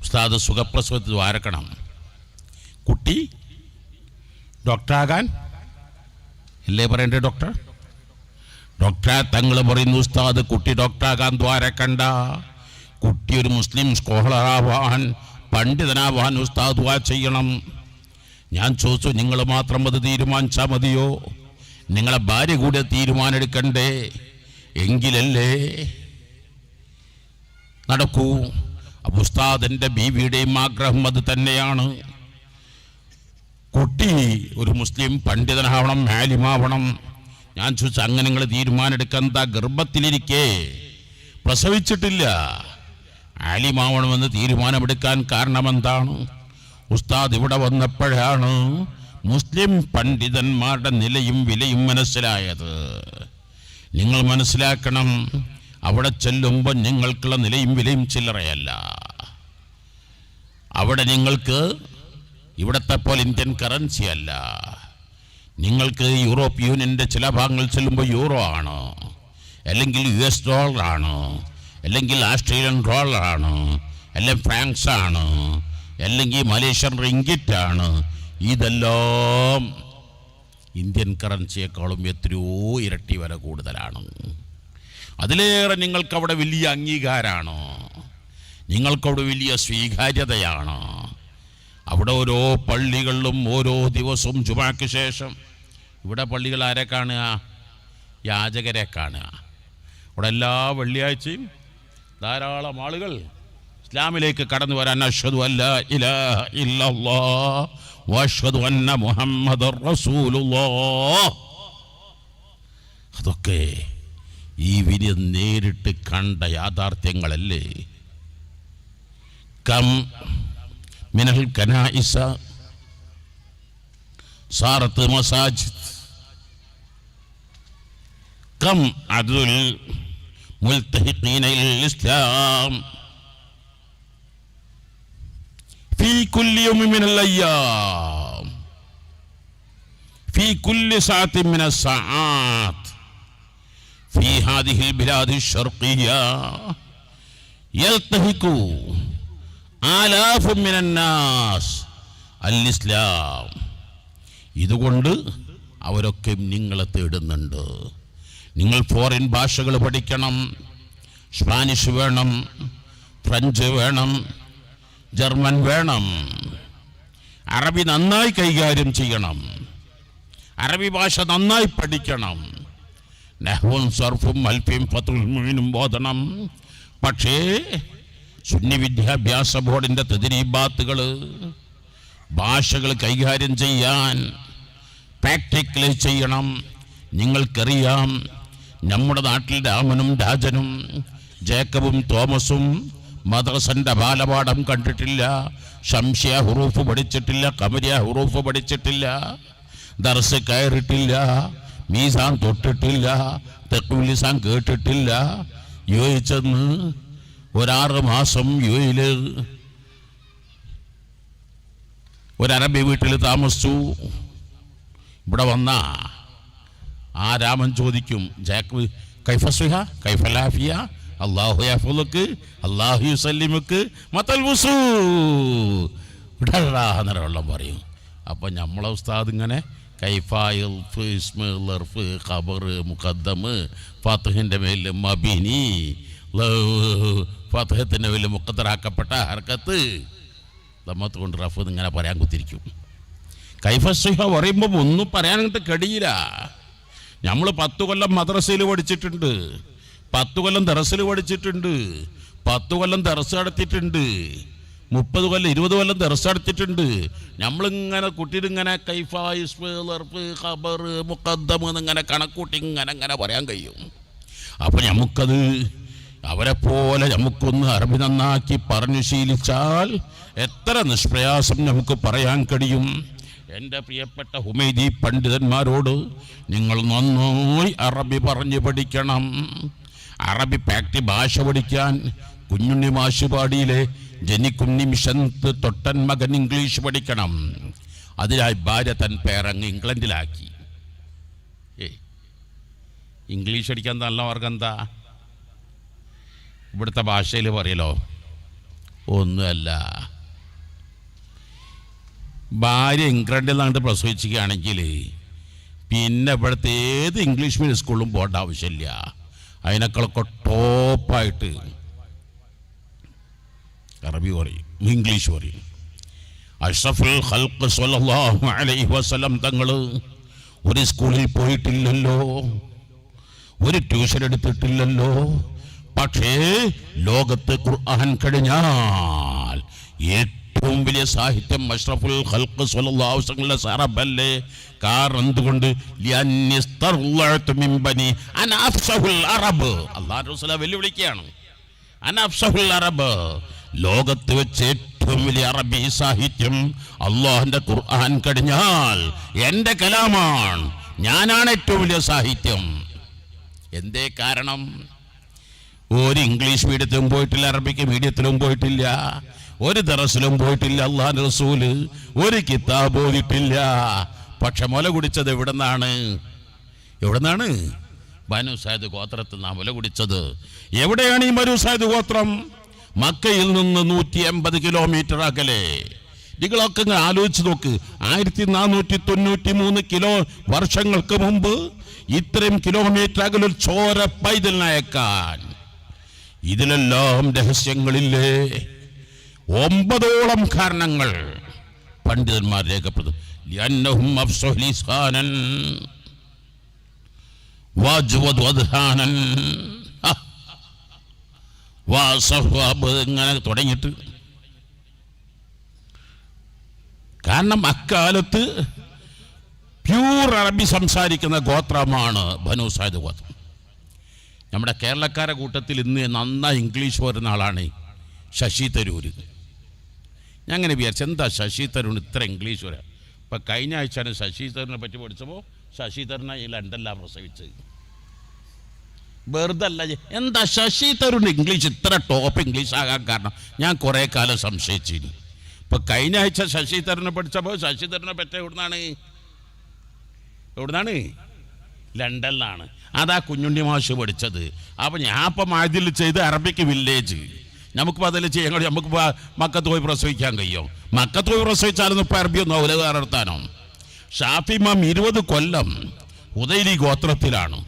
ഉസ്താദ് സുഖപ്രസവത്തിൽ ദ്വാരക്കണം. കുട്ടി ഡോക്ടറാകാൻ അല്ലേ പറയണ്ടേ? ഡോക്ടറെ തങ്ങൾ പറയുന്നു, ഉസ്താദ് കുട്ടി ഡോക്ടറാകാൻ ദ്വാരക്കണ്ട. കുട്ടി ഒരു മുസ്ലിം സ്കോളറാവാൻ, പണ്ഡിതനാവാൻ ഉസ്താദ് ദ്വാ ചെയ്യണം. ഞാൻ ചോദിച്ചു, നിങ്ങൾ മാത്രം അത് തീരുമാനിച്ചാൽ മതിയോ? നിങ്ങളെ ഭാര്യ കൂടെ തീരുമാനമെടുക്കണ്ടേ? എങ്കിലല്ലേ നടക്കൂ. അപ്പോൾ ഉസ്താദിൻ്റെ ബീവിയുടെയും ആഗ്രഹം അത് തന്നെയാണ്. കുട്ടി ഒരു മുസ്ലിം പണ്ഡിതനാവണം, ആലിമാവണം. ഞാൻ ചോദിച്ചു, അങ്ങനെ നിങ്ങൾ തീരുമാനമെടുക്കാൻ എന്താ? ഗർഭത്തിലിരിക്കേ, പ്രസവിച്ചിട്ടില്ല, ആലിമാവണമെന്ന് തീരുമാനമെടുക്കാൻ കാരണം എന്താണ്? ഉസ്താദ് ഇവിടെ വന്നപ്പോഴാണ് മുസ്ലിം പണ്ഡിതന്മാരുടെ നിലയും വിലയും മനസ്സിലായത്. നിങ്ങൾ മനസ്സിലാക്കണം, അവിടെ ചെല്ലുമ്പോൾ നിങ്ങൾക്കുള്ള നിലയും വിലയും ചില്ലറയല്ല. അവിടെ നിങ്ങൾക്ക് ഇവിടത്തെ പോലെ ഇന്ത്യൻ കറൻസി അല്ല. നിങ്ങൾക്ക് യൂറോപ്പ് യൂണിയൻ്റെ ചില ഭാഗങ്ങൾ ചെല്ലുമ്പോൾ യൂറോ ആണ്, അല്ലെങ്കിൽ US ഡോളറാണ്, അല്ലെങ്കിൽ ആസ്ട്രേലിയൻ ഡോളറാണ്, അല്ലെങ്കിൽ ഫ്രാങ്ക്സ് ആണ്, അല്ലെങ്കിൽ മലേഷ്യൻ റിങ്കിറ്റാണ്. ഇതെല്ലാം ഇന്ത്യൻ കറൻസിയേക്കാളും എത്രയോ ഇരട്ടി വില കൂടുതലാണ്. അതിലേറെ നിങ്ങൾക്കവിടെ വലിയ അംഗീകാരമാണ്, നിങ്ങൾക്കവിടെ വലിയ സ്വീകാര്യതയാണ്. അവിടെ ഓരോ പള്ളികളിലും ഓരോ ദിവസവും ജുമാക്ക് ശേഷം ഇവിടെ പള്ളികൾ ആരെ കാണുക? യാചകരെ കാണുക. അവിടെ എല്ലാ വെള്ളിയാഴ്ചയും ധാരാളം ആളുകൾ ഇസ്ലാമിലേക്ക് കടന്നു വരാൻ അഷ്ഹദു അല്ലാ ഇലാഹ ഇല്ലല്ലാഹ് വഅഷ്ഹദു അന്ന മുഹമ്മദർ റസൂലുള്ളാഹ്. അതൊക്കെ ഈ വിധി നേരിട്ട് കണ്ട യാഥാർത്ഥ്യങ്ങളല്ലേ. കം മിനൽ കനായിസ സാറത്ത് മസാജിദ്, കം അദ്ലുൽ മുൽതഹിഖീന ഇൽ ഇസ്ലാം في كل يوم من الأيام في كل ساعة من الساعات في هذه البلاد الشرقية يلتهك آلاف من الناس الإسلام. ഇതുകൊണ്ട് അവരൊക്കെ നിങ്ങളെ തേടുന്നുണ്ട്. നിങ്ങൾ ഫോറിൻ ഭാഷകൾ പഠിക്കണം. സ്പാനിഷ് വേണം, ഫ്രഞ്ച് വേണം, ജർമ്മൻ വേണം, അറബി നന്നായി കൈകാര്യം ചെയ്യണം, അറബി ഭാഷ നന്നായി പഠിക്കണം, നഹ്വും സർഫും അൽഫിയും ഫത്തുൽ മുഈനും ഓതണം. പക്ഷേ സുന്നി വിദ്യാഭ്യാസ ബോർഡിൻ്റെ തദ്രീബാത്തുകൾ ഭാഷകൾ കൈകാര്യം ചെയ്യാൻ പ്രാക്ടിക്കലി ചെയ്യണം. നിങ്ങൾക്കറിയാം, നമ്മുടെ നാട്ടിൽ രാമനും രാജനും ജേക്കബും തോമസും മദ്രസന്റെ ബാലപാഠം കണ്ടിട്ടില്ല, ശംശയ ഹുറൂഫ് പഠിച്ചിട്ടില്ല, കമരിയ ഹുറൂഫ് പഠിച്ചിട്ടില്ല, ദർസ് കയറിയിട്ടില്ല, മീസാൻ തൊട്ടിട്ടില്ല, തെക്കുൽ ലിസാൻ കേട്ടിട്ടില്ല. യോജിച്ചെന്ന് 6 മാസം യുഎയിൽ ഒരറബി വീട്ടിൽ താമസിച്ചു. ഇവിടെ വന്ന ആ രാമൻ ചോദിക്കും, ജാക്ക് കൈഫസുഹ കൈഫലാഫിയ അല്ലാഹു യഫ്ലുക്ക് അല്ലാഹു യുസല്ലിമുക്ക് മതൽ വുസൂ ഇടറാന്നര വെള്ളം പറയും. അപ്പം നമ്മളെ ഉസ്താദ് ഇങ്ങനെ കൈഫായിൽ ഇസ്മ ഖബർ മുഖദ്ദം ഫാത്തിഹിൻ്റെ മേൽ മബിനി ഫാത്തിഹത്തിൻ്റെ മേൽ മുഖദ്ദറാക്കപ്പെട്ട ഹർക്കത്ത് ദമ്മത്ത് കൊണ്ട് റഫ് ഇങ്ങനെ പറയാൻ കുത്തിരിക്കും. കൈഫസുഹ പറയുമ്പോൾ ഒന്നും പറയാനായിട്ട് കഴിയില്ല. നമ്മൾ 10 കൊല്ലം മദ്രസയിൽ പഠിച്ചിട്ടുണ്ട്, 10 കൊല്ലം ദർസിൽ പഠിച്ചിട്ടുണ്ട്, 10 കൊല്ലം ദർസ് നടത്തിയിട്ടുണ്ട്. 30 കൊല്ലം 20 കൊല്ലം ദർസെടുത്തിട്ടുണ്ട്. നമ്മളിങ്ങനെ കുട്ടിയിലിങ്ങനെ കൈഫ ഖബർ മുഖദ്ദം എന്നിങ്ങനെ കണക്കൂട്ടി ഇങ്ങനെ പറയാൻ കഴിയും. അപ്പം നമുക്കത് അവരെ പോലെ നമുക്കൊന്ന് അറബി നന്നാക്കി പറഞ്ഞു ശീലിച്ചാൽ എത്ര നിഷ്പ്രയാസം നമുക്ക് പറയാൻ കഴിയും. എൻ്റെ പ്രിയപ്പെട്ട ഹുമൈദി പണ്ഡിതന്മാരോട് നിങ്ങൾ നന്നായി അറബി പറഞ്ഞു പഠിക്കണം. അറബി ഭാഷ പഠിക്കാൻ കുഞ്ഞുണ്ണി മാശുപാടിയിലെ ജനിക്കും നിമിഷത്ത് തൊട്ടൻ മകൻ ഇംഗ്ലീഷ് പഠിക്കണം. അതിനായി ഭാര്യ തൻ പേരങ്ങ് ഇംഗ്ലണ്ടിലാക്കി. ഇംഗ്ലീഷ് പഠിക്കാൻ നല്ല മാർഗം എന്താ? ഇവിടുത്തെ ഭാഷയിൽ പറയലോ ഒന്നുമല്ല. ഭാര്യ ഇംഗ്ലണ്ടിൽ നിന്നാണ്ട് പ്രസവിച്ചിരിക്കുകയാണെങ്കിൽ പിന്നെ ഇവിടുത്തെ ഏത് ഇംഗ്ലീഷ് മീഡിയം സ്കൂളിലും പോകേണ്ട ആവശ്യമില്ല. അതിനേക്കാളൊക്കെ ടോപ്പായിട്ട് അറബി പറയും, ഇംഗ്ലീഷ് പറയും. അഷ്റഫുൽ ഖൽഖ് സ്വല്ലല്ലാഹു അലൈഹി വസല്ലം തങ്ങൾ ഒരു സ്കൂളിൽ പോയിട്ടില്ലല്ലോ, ഒരു ട്യൂഷൻ എടുത്തിട്ടില്ലല്ലോ. പക്ഷേ ലോകത്ത് ഖുർആൻ കഴിഞ്ഞാൽ ഏറ്റവും വലിയ സാഹിത്യം അഷ്റഫുൽ ഖൽഖ് സ്വല്ലല്ലാഹു അലൈഹി വസല്ലം അറബല്ലേ. കാരണം എന്തുകൊണ്ട്? അല്ലാഹു റസൂൽ വെല്ലുവിളിക്കുകയാണ്. അനഫ്സഹുൽ അറബ്, ലോകത്ത് വെച്ച് ഏറ്റവും വലിയ അറബി സാഹിത്യം അല്ലാഹുവിന്റെ ഖുർആൻ കഴിഞ്ഞാൽ എൻ്റെ കലാമാണ്, ഞാനാണ് ഏറ്റവും വലിയ സാഹിത്യം. എന്തേ കാരണം? ഒരു ഇംഗ്ലീഷ് മീഡിയത്തിലും പോയിട്ടില്ല, അറബിക്ക് മീഡിയത്തിലും പോയിട്ടില്ല, ഒരു ദറസിലും പോയിട്ടില്ല, അല്ലാഹുവിന്റെ റസൂല് ഒരു കിതാബ് ഓതിട്ടില്ല. പക്ഷെ മുല കുടിച്ചത് എവിടുന്നാണ്? ബനു സഅദ് ഗോത്രത്തിൽ നിന്നാണ് മുല കുടിച്ചത്. എവിടെയാണ് ഈ ബനു സഅദ് ഗോത്രം? മക്കയിൽ നിന്ന് 180 കിലോമീറ്റർ അകലെ. നിങ്ങളൊക്കെ ആലോചിച്ച് നോക്ക്. 1493 വർഷങ്ങൾക്ക് മുമ്പ് ഇത്രയും കിലോമീറ്റർ അകലൊരു ചോര പൈതലിനയക്കാൻ. ഇതിലെല്ലാം രഹസ്യങ്ങളില്ലേ? 9ഓളം കാരണങ്ങൾ പണ്ഡിതന്മാർ രേഖപ്പെടുത്തും. ഇങ്ങനെ തുടങ്ങിയിട്ട്. കാരണം അക്കാലത്ത് പ്യൂർ അറബി സംസാരിക്കുന്ന ഗോത്രമാണ് ബനു സഅദ് ഗോത്രം. നമ്മുടെ കേരളക്കാരെ കൂട്ടത്തിൽ ഇന്ന് നന്നായി ഇംഗ്ലീഷ് വരുന്ന ആളാണ് ശശി തരൂര്. ഞാൻ അങ്ങനെ വിചാരിച്ചു, എന്താ ശശി തരൂരിന് ഇത്ര ഇംഗ്ലീഷ് വരാം? ഇപ്പം കഴിഞ്ഞ ആഴ്ചയാണ് ശശി തരൂരിനെ പറ്റി പഠിച്ചപ്പോൾ ശശി തരൂരിനെ ഈ ലണ്ടനിലാണ് പ്രസവിച്ചത്. വെറുതെ അല്ല. എന്താ ശശി തരൂരിന് ഇംഗ്ലീഷ് ഇത്ര ടോപ്പ് ഇംഗ്ലീഷ് ആകാൻ കാരണം? ഞാൻ കുറേ കാലം സംശയിച്ചിരുന്നു. ഇപ്പം കഴിഞ്ഞ ആഴ്ച ശശി തരൂരിനെ പഠിച്ചപ്പോൾ ശശി തരൂരിനെ പറ്റ എവിടുന്നാണ്? ലണ്ടനിലാണ്. അതാ കുഞ്ഞുണ്ണി മാഷ് പഠിച്ചത്. അപ്പം ഞാൻ ഇപ്പം അതിൽ ചെയ്ത് അറബിക്ക് വില്ലേജ്. നമുക്കിപ്പോൾ അതിൽ ചെയ്യാൻ കഴിയും. നമുക്കിപ്പോൾ മക്കത്ത് പോയി പ്രസവിക്കാൻ കഴിയും. മക്കത്ത് പോയി പ്രസവിച്ചാലൊന്നും ഇപ്പം അറബിയൊന്നും ആവില്ല, വേറെടുത്താനോ. ഷാഫി ഇമാം 20 കൊല്ലം ഹുദൈലി ഗോത്രത്തിലാണ്.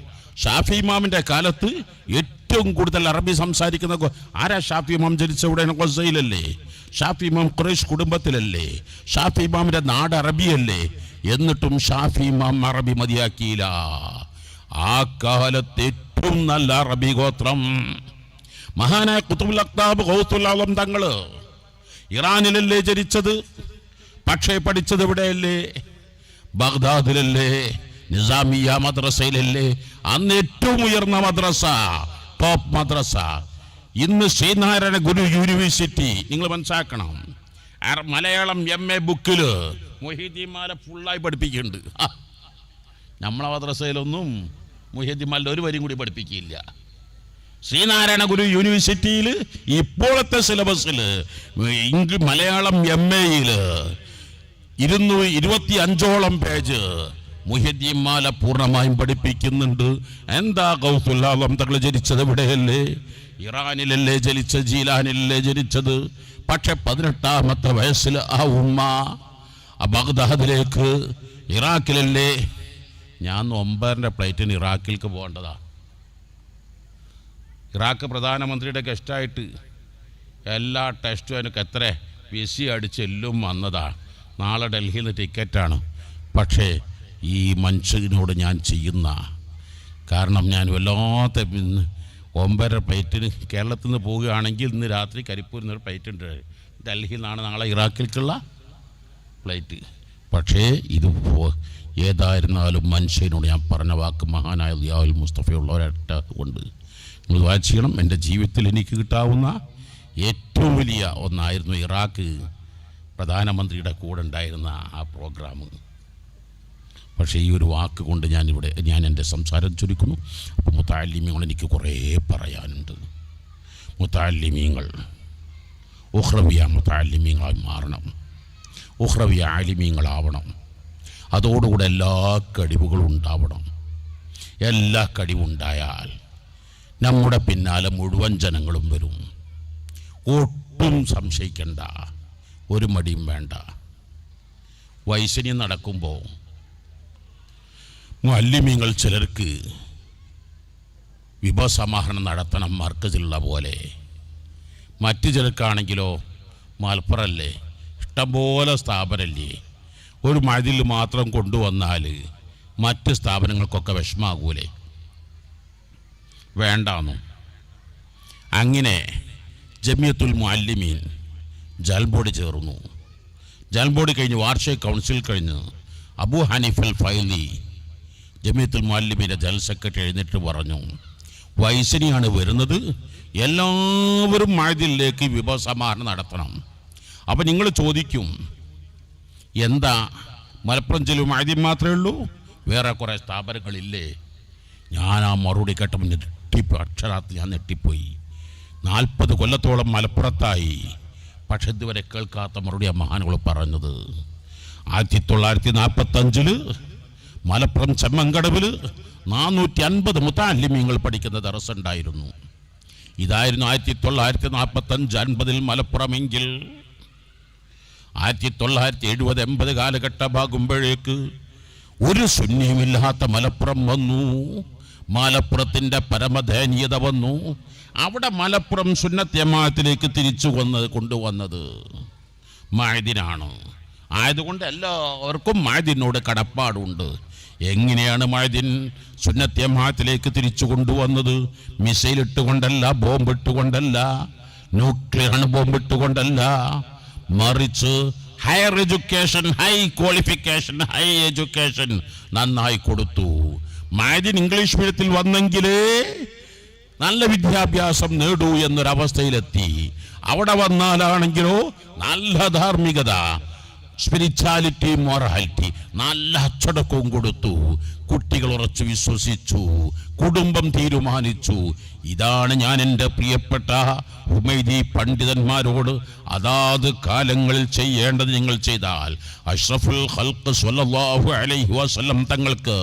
ഷാഫി ഇമാമിൻ്റെ കാലത്ത് ഏറ്റവും കൂടുതൽ അറബി സംസാരിക്കുന്ന ആരാ? ഷാഫി ഇമാം ജനിച്ച ഇവിടെ ഗസയിലല്ലേ? ഷാഫി ഇമാം ഖുറൈശ് കുടുംബത്തിലല്ലേ? ഷാഫി ഇമാമിൻ്റെ നാട് അറബിയല്ലേ? എന്നിട്ടും ഷാഫി ഇമാം അറബി മതിയാക്കിയില്ല. ആ കാലത്ത് ഏറ്റവും നല്ല അറബി ഗോത്രം മഹാനായ ഖുതുബുൽ അഖ്താബ് ഗൗസുൽ ആലം തങ്ങൾ ഇറാനിലല്ലേ ജനിച്ചത്? പക്ഷേ പഠിച്ചത് എവിടെയല്ലേ? ബഗ്ദാദിലല്ലേ? നിസാമിയ മദ്രസയിലല്ലേ? അന്ന് ഏറ്റവും ഉയർന്ന മദ്രസ, ടോപ്പ് മദ്രസ. ഇന്ന് ശ്രീനാരായണ ഗുരു യൂണിവേഴ്സിറ്റി. നിങ്ങൾ മനസ്സിലാക്കണം, മലയാളം MA ബുക്കിൽ മുഹീദ്ദീൻമാരെ ഫുള്ളായി പഠിപ്പിക്കുന്നുണ്ട്. നമ്മളെ മദ്രസയിലൊന്നും മുഹീദ്ദീൻമാരുടെ ഒരു വരിയും കൂടി പഠിപ്പിക്കില്ല. ശ്രീനാരായണ ഗുരു യൂണിവേഴ്സിറ്റിയിൽ ഇപ്പോഴത്തെ സിലബസിൽ മലയാളം MAയിൽ 225ഓളം പേജ് മുഹീദ്ദീൻമാല പൂർണ്ണമായും പഠിപ്പിക്കുന്നുണ്ട്. എന്താ ഗൗസുൽ ആലം തങ്ങൾ ജനിച്ചത് എവിടെയല്ലേ? ഇറാനിലല്ലേ ജനിച്ചത്? ജീലാനിലല്ലേ ജനിച്ചത്? പക്ഷെ 18ാമത്തെ വയസ്സിൽ ആ ഉമ്മ ബഗ്ദാദിലേക്ക്, ഇറാഖിലല്ലേ? ഞാൻ 9:30 ഫ്ലൈറ്റിന് ഇറാഖിലേക്ക് പോകേണ്ടതാ. ഇറാഖ് പ്രധാനമന്ത്രിയുടെ ഗസ്റ്റായിട്ട് എല്ലാ ടെസ്റ്റും എനിക്ക് എത്ര വിസി അടിച്ച് എല്ലാം വന്നതാണ്. നാളെ ഡൽഹിയിൽ നിന്ന് ടിക്കറ്റാണ്. പക്ഷേ ഈ മനുഷ്യനോട് ഞാൻ ചെയ്യുന്ന കാരണം, ഞാൻ വല്ലാത്ത 9:30 ഫ്ലൈറ്റിന് കേരളത്തിൽ നിന്ന് പോവുകയാണെങ്കിൽ ഇന്ന് രാത്രി കരിപ്പൂരിൽ നിന്നൊരു ഫ്ലൈറ്റ് ഉണ്ട്, ഡൽഹിയിൽ നിന്നാണ് നാളെ ഇറാഖിലേക്കുള്ള ഫ്ലൈറ്റ്. പക്ഷേ ഇത് ഏതായിരുന്നാലും മനുഷ്യനോട് ഞാൻ പറഞ്ഞ വാക്ക് മഹാനായ ദിയാഉൽ മുസ്തഫയുള്ള ഒരൊറ്റ കൊണ്ട് നിങ്ങൾ വായിക്കണം. എൻ്റെ ജീവിതത്തിൽ എനിക്ക് കിട്ടാവുന്ന ഏറ്റവും വലിയ ഒന്നായിരുന്നു ഇറാഖ് പ്രധാനമന്ത്രിയുടെ കൂടെ ഉണ്ടായിരുന്ന ആ പ്രോഗ്രാം. പക്ഷേ ഈ ഒരു വാക്ക് കൊണ്ട് ഞാൻ എൻ്റെ സംസാരം ചുരുക്കുന്നു. അപ്പോൾ മുത്തഅല്ലിമീങ്ങൾ എനിക്ക് കുറേ പറയാനുണ്ട്. മുത്തഅല്ലിമീങ്ങൾ ഉഖ്റവിയ മുത്തഅല്ലിമീങ്ങളായി മാറണം, ഉഖ്റവിയ ആലിമീങ്ങളാവണം. അതോടുകൂടെ എല്ലാ കഴിവുകളും ഉണ്ടാവണം. എല്ലാ കഴിവുണ്ടായാൽ നമ്മുടെ പിന്നാലെ മുഴുവൻ ജനങ്ങളും വരും. ഒട്ടും സംശയിക്കണ്ട, ഒരു മടിയും വേണ്ട. വൈശന്യം നടക്കുമ്പോൾ മുഅല്ലിമീങ്ങൾ ചിലർക്ക് വിഭവസമാഹരണം നടത്തണം മർക്കസിലുള്ള പോലെ. മറ്റു ചിലർക്കാണെങ്കിലോ മലപ്പുറല്ലേ, ഇഷ്ടംപോലെ സ്ഥാപനമല്ലേ, ഒരു മഴയിൽ മാത്രം കൊണ്ടുവന്നാൽ മറ്റ് സ്ഥാപനങ്ങൾക്കൊക്കെ വിഷമാകൂലേ, വേണ്ടാന്നു. അങ്ങനെ ജമിയത്തുൽ മുഅല്ലിമീൻ ജൽബോർഡ് ചേർന്നു. ജൽബോർഡ് കഴിഞ്ഞ് വാർഷിക കൗൺസിൽ കഴിഞ്ഞ് അബൂ ഹനീഫൽ ഫൈലി ജമിയത്തുൽ മുഅല്ലിമീൻ്റെ ജനറൽ സെക്രട്ടറി എഴുന്നേറ്റ് പറഞ്ഞു, വൈശനിയാണ് വരുന്നത്, എല്ലാവരും മഅദിലേക്ക് വിഭവസമാഹരണം നടത്തണം. അപ്പം നിങ്ങൾ ചോദിക്കും, എന്താ മലപ്പുറം ജില്ല മഅദിൻ മാത്രമേ ഉള്ളൂ, വേറെ കുറേ സ്ഥാപനങ്ങളില്ലേ? ഞാൻ ആ മറുപടി കേട്ടപ്പോൾ അക്ഷരാർത്ഥത്തിൽ ഞാൻ നെട്ടിപ്പോയി. 40 കൊല്ലത്തോളം മലപ്പുറത്തായി, പക്ഷെ ഇതുവരെ കേൾക്കാത്ത മറുപടി ആ മഹാനുകൾ പറഞ്ഞത്. 1945 മലപ്പുറം ചെമ്മങ്കടവിൽ 450 മുത്തഅല്ലിമീങ്ങൾ പഠിക്കുന്ന ദർസ് ഉണ്ടായിരുന്നു. ഇതായിരുന്നു 1945-50 മലപ്പുറമെങ്കിൽ 1970-80 കാലഘട്ടമാകുമ്പോഴേക്ക് ഒരു സുന്നിയുമില്ലാത്ത മലപ്പുറം വന്നു. മലപ്പുറത്തിൻ്റെ പരമദയനീയത വന്നു. അവിടെ മലപ്പുറം സുന്നത്ത് ജമാഅത്തിലേക്ക് തിരിച്ചു കൊണ്ടുവന്നത് മഅദിനാണ്. ആയതുകൊണ്ട് എല്ലാവർക്കും മഅദിനോട് കടപ്പാടുണ്ട്. എങ്ങനെയാണ് മഅദിൻ സുന്നത്ത് ജമാഅത്തിലേക്ക് തിരിച്ചു കൊണ്ടുവന്നത്? മിസൈൽ ഇട്ടുകൊണ്ടല്ല, ബോംബിട്ടുകൊണ്ടല്ല, ന്യൂക്ലിയർ ബോംബിട്ടുകൊണ്ടല്ല, മറിച്ച് higher education, high qualification, high education നന്നായി കൊടുത്തു. മഅദിൻ ഇംഗ്ലീഷ് മീഡിയത്തിൽ വന്നെങ്കിലേ നല്ല വിദ്യാഭ്യാസം നേടൂ എന്നൊരവസ്ഥയിലെത്തി. അവിടെ വന്നാലാണെങ്കിലോ നല്ല ധാർമ്മികത, സ്പിരിച്വാലിറ്റി, മൊറാലിറ്റി, നല്ല അച്ചടക്കവും കൊടുത്തു. കുട്ടികൾ ഉറച്ചു വിശ്വസിച്ചു, കുടുംബം തീരുമാനിച്ചു. ഇതാണ് ഞാൻ എൻ്റെ പ്രിയപ്പെട്ട ഹുമൈദി പണ്ഡിതന്മാരോട് അതാത് കാലങ്ങളിൽ ചെയ്യേണ്ടത് നിങ്ങൾ ചെയ്താൽ അഷ്റഫുൽ ഖൽഖ് സ്വല്ലല്ലാഹു അലൈഹി വസല്ലം തങ്ങൾക്ക്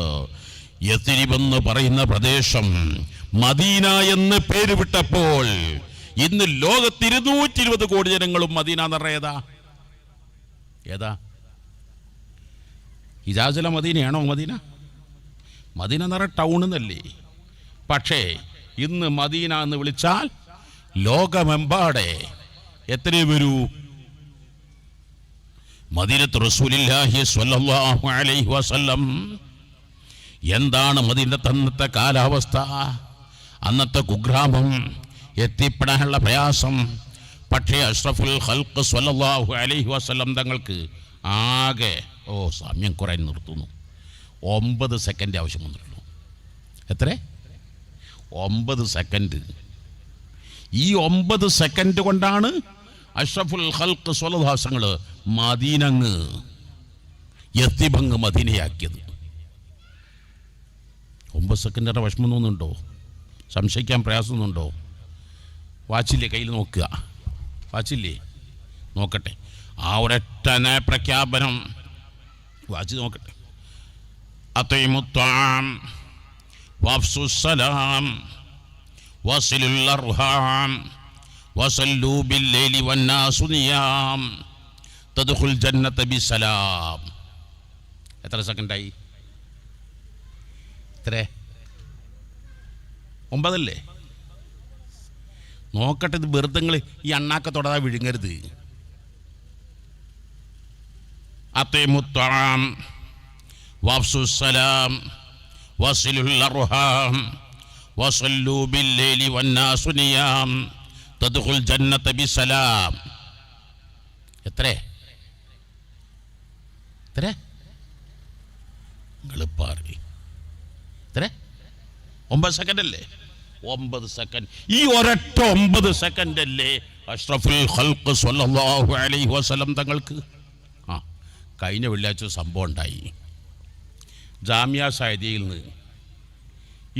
യസ്രിബ് എന്ന് പറയുന്ന പ്രദേശം മദീന എന്ന് പേര് വിട്ടപ്പോൾ ഇന്ന് ലോകത്ത് 220 കോടി ജനങ്ങളും മദീന എന്ന് പറഞ്ഞ ഏതാ? ഹിജാസിലെ മദീനയാണോ മദീന? മദീന എന്ന് പറഞ്ഞ ടൗൺ എന്നല്ലേ. പക്ഷേ ഇന്ന് മദീന എന്ന് വിളിച്ചാൽ ലോകമെമ്പാടെ എത്ര വരൂ? മദീനത്ത് റസൂലുള്ളാഹി സ്വല്ലല്ലാഹു അലൈഹി വസല്ലം. എന്താണ് മദീനത്തെ അന്നത്തെ കാലാവസ്ഥ, അന്നത്തെ കുഗ്രാമം, എത്തിപ്പെടാനുള്ള പ്രയാസം? പക്ഷേ അഷ്റഫുൽ ഖൽഖ് സ്വല്ലല്ലാഹു അലൈഹി വസല്ലം തങ്ങൾക്ക് ആകെ സമയം കുറേ നിർത്തുന്നു, 9 സെക്കൻഡ് ആവശ്യം വന്നിട്ടുള്ളൂ. എത്ര? 9 സെക്കൻഡ്. ഈ 9 സെക്കൻഡ് കൊണ്ടാണ് അഷ്റഫുൽ ഖൽഖ് സ്വല്ലല്ലാഹു അലൈഹി വസല്ലം മദീനങ്ങ് യസ്രിബ് മദീനയാക്കിയത്. 9 സെക്കൻഡിൻ്റെ വിഷമം തോന്നുന്നുണ്ടോ? സംശയിക്കാൻ പ്രയാസമൊന്നുണ്ടോ? വാച്ചില്ലേ, കയ്യിൽ നോക്കുക, വാച്ചില്ലേ, നോക്കട്ടെ. ആ ഒരൊറ്റ പ്രഖ്യാപനം വാച്ച് നോക്കട്ടെ. അത്ഇമുത്ത്വാം വഫ്സുസ്സലാം വസിലുൽ അർഹാം വസല്ലൂ ബില്ലൈലി വന്നാസു നിയാം തദ്ഖുൽ ജന്നത ബിസലാം. എത്ര സെക്കൻഡായി? എത്ര? 9 അല്ലേ? നോക്കട്ടെ. ഇത് വെറുതെ ഈ അണ്ണാക്ക തൊടാതെ വിഴുങ്ങരുത്. അത്ഇമുത്ത്വാം വഫ്സുസ്സലാം വസിലുൽ അർഹാം വസല്ലൂ ബില്ലൈലി വന്നാസു നിയാം തദ്ഖുൽ ജന്നത ബിസലാം. എത്ര എളുപ്പാറി എത്ര 9 സെക്കൻഡ് അല്ലേ? 9 സെക്കൻഡ്. ഈ ഒരൊറ്റ 9 സെക്കൻഡ് അല്ലേ അഷ്റഫുൽ ഖൽഖ് സ്വല്ലല്ലാഹു അലൈഹി വസല്ലം തങ്ങൾക്ക്? കഴിഞ്ഞ വെള്ളിയാഴ്ച സംഭവം ഉണ്ടായി. ജാമിയ സായദിയിൽ നിന്ന്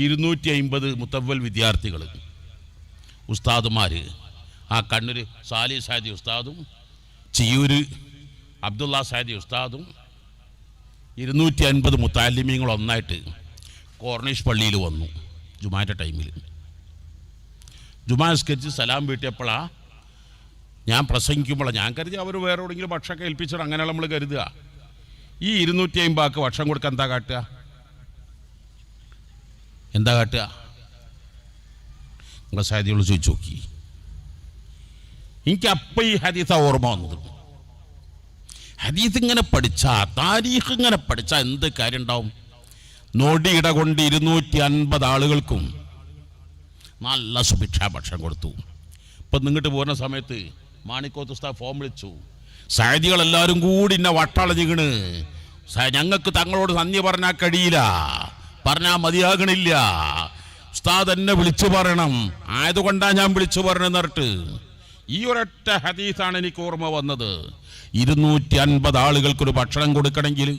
250 മുത്തവ്വൽ വിദ്യാർത്ഥികൾ, ഉസ്താദുമാർ, കണ്ണൂർ സാലി സായദി ഉസ്താദും ചിയൂർ അബ്ദുള്ള സായദി ഉസ്താദും 250 മുത്താലിമീങ്ങൾ ഒന്നായിട്ട് കോർണിഷ് പള്ളിയിൽ വന്നു. ജുമാൻ്റെ ടൈമിൽ ജുമാ സ്കെച്ച് സലാം വീട്ടിയപ്പോഴാണ് ഞാൻ പ്രസംഗിക്കുമ്പോഴാണ് ഞാൻ കരുതി അവർ വേറെ എവിടെയെങ്കിലും ഭക്ഷണമൊക്കെ ഏൽപ്പിച്ചിട്ട് അങ്ങനെയുള്ള നമ്മൾ കരുതുക. ഈ 250 ആൾക്ക് ഭക്ഷണം കൊടുക്കാൻ എന്താ കാട്ടുക? നിങ്ങൾ സാധ്യതകൾ ചോദിച്ചു നോക്കി. എനിക്ക് അപ്പം ഈ ഹദീസ ഓർമ്മ വന്നത്. ഹദീസ് ഇങ്ങനെ പഠിച്ചാൽ, താരീഖ് ഇങ്ങനെ പഠിച്ചാൽ എന്ത് കാര്യം ഉണ്ടാവും? നൊടിയിട കൊണ്ട് 250 ആളുകൾക്കും നല്ല സുഭിക്ഷാ ഭക്ഷണം കൊടുത്തു. ഇപ്പം നിങ്ങോട്ട് പോകുന്ന സമയത്ത് മാണിക്കോത്ത് ഉസ്താദ് ഫോം വിളിച്ചു. സായദികളെല്ലാവരും കൂടി എന്നെ വട്ടളഞ്ഞിക്കണ്. ഞങ്ങൾക്ക് തങ്ങളോട് നന്ദി പറഞ്ഞാൽ കഴിയില്ല, പറഞ്ഞാൽ മതിയാകണില്ല, ഉസ്താദ് എന്നെ വിളിച്ചു പറയണം, ആയതുകൊണ്ടാണ് ഞാൻ വിളിച്ചു പറയണമെന്ന് പറഞ്ഞിട്ട് ഈ ഒരൊറ്റ ഹദീസാണ് എനിക്ക് ഓർമ്മ വന്നത്. 250 ആളുകൾക്കൊരു ഭക്ഷണം കൊടുക്കണമെങ്കിൽ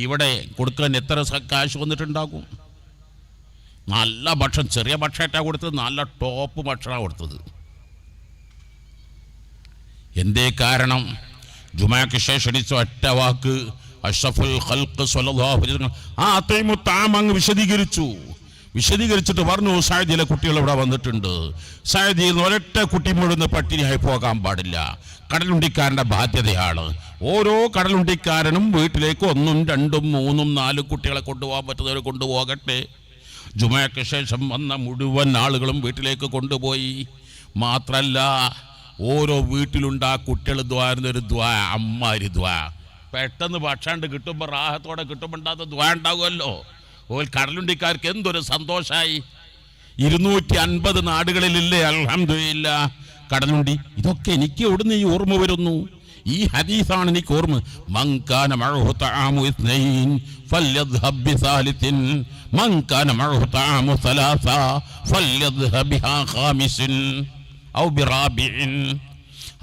ഇവിടെ കൊടുക്കാൻ എത്ര കാശ് വന്നിട്ടുണ്ടാകും? നല്ല ഭക്ഷണം, ചെറിയ ഭക്ഷണമായിട്ടാണ് കൊടുത്തത്, നല്ല ടോപ്പ് ഭക്ഷണമാണ് കൊടുത്തത്. എന്തേ കാരണം? ജുമാക്ക് ശേഷം ക്ഷണിച്ച ഒറ്റ വാക്ക് അഷ്റഫുൽ ഖൽഖ് സ്വല്ലല്ലാഹു അലൈഹി വസല്ലം അത്തൈമു തആം അങ്ങ് വിശദീകരിച്ചിട്ട് പറഞ്ഞു, സായദിയിലെ കുട്ടികൾ ഇവിടെ വന്നിട്ടുണ്ട്. സായദിയിൽ ഒരൊറ്റ കുട്ടി മുഴുവൻ പട്ടിണിയായി പോകാൻ പാടില്ല, കടലുണ്ടിക്കാരൻ്റെ ബാധ്യതയാണ്. ഓരോ കടലുണ്ടിക്കാരനും വീട്ടിലേക്ക് 1, 2, 3, 4 കുട്ടികളെ കൊണ്ടുപോകാൻ പറ്റുന്നവർ കൊണ്ടുപോകട്ടെ. ജുമയ്ക്ക് ശേഷം വന്ന മുഴുവൻ ആളുകളും വീട്ടിലേക്ക് കൊണ്ടുപോയി. മാത്രല്ല ഓരോ വീട്ടിലുണ്ട് ആ കുട്ടികൾ ദ്വാരുന്നൊരു ദ്വാ, അമ്മാരി ദ്വാ. പെട്ടെന്ന് ഭക്ഷണം കിട്ടുമ്പോൾ റാഹത്തോടെ കിട്ടുമ്പോൾ ഉണ്ടാകുന്ന ദ്വാ ഉണ്ടാകുമല്ലോ. കടലുണ്ടിക്കാർക്ക് എന്തൊരു സന്തോഷമായി. 250 നാടുകളിലില്ലേ അൽഹംദുലില്ലാഹ് കടലുണ്ടി. ഇതൊക്കെ എനിക്ക് എവിടുന്ന് ഈ ഓർമ്മ വരുന്നു? ഈ ഹദീസാണ് എനിക്ക് ഓർമ്മ. മൻ കാന മഅഹു തആമു ഇത്നൈൻ ഫല്യദ്ഹബ് ബിസാലിസിൻ മൻ കാന മഅഹു തആമു സലാസ ഫല്യദ്ഹബ് ബിഹാ ഖാമിസിൻ ഔ ബിറാബിഇൻ.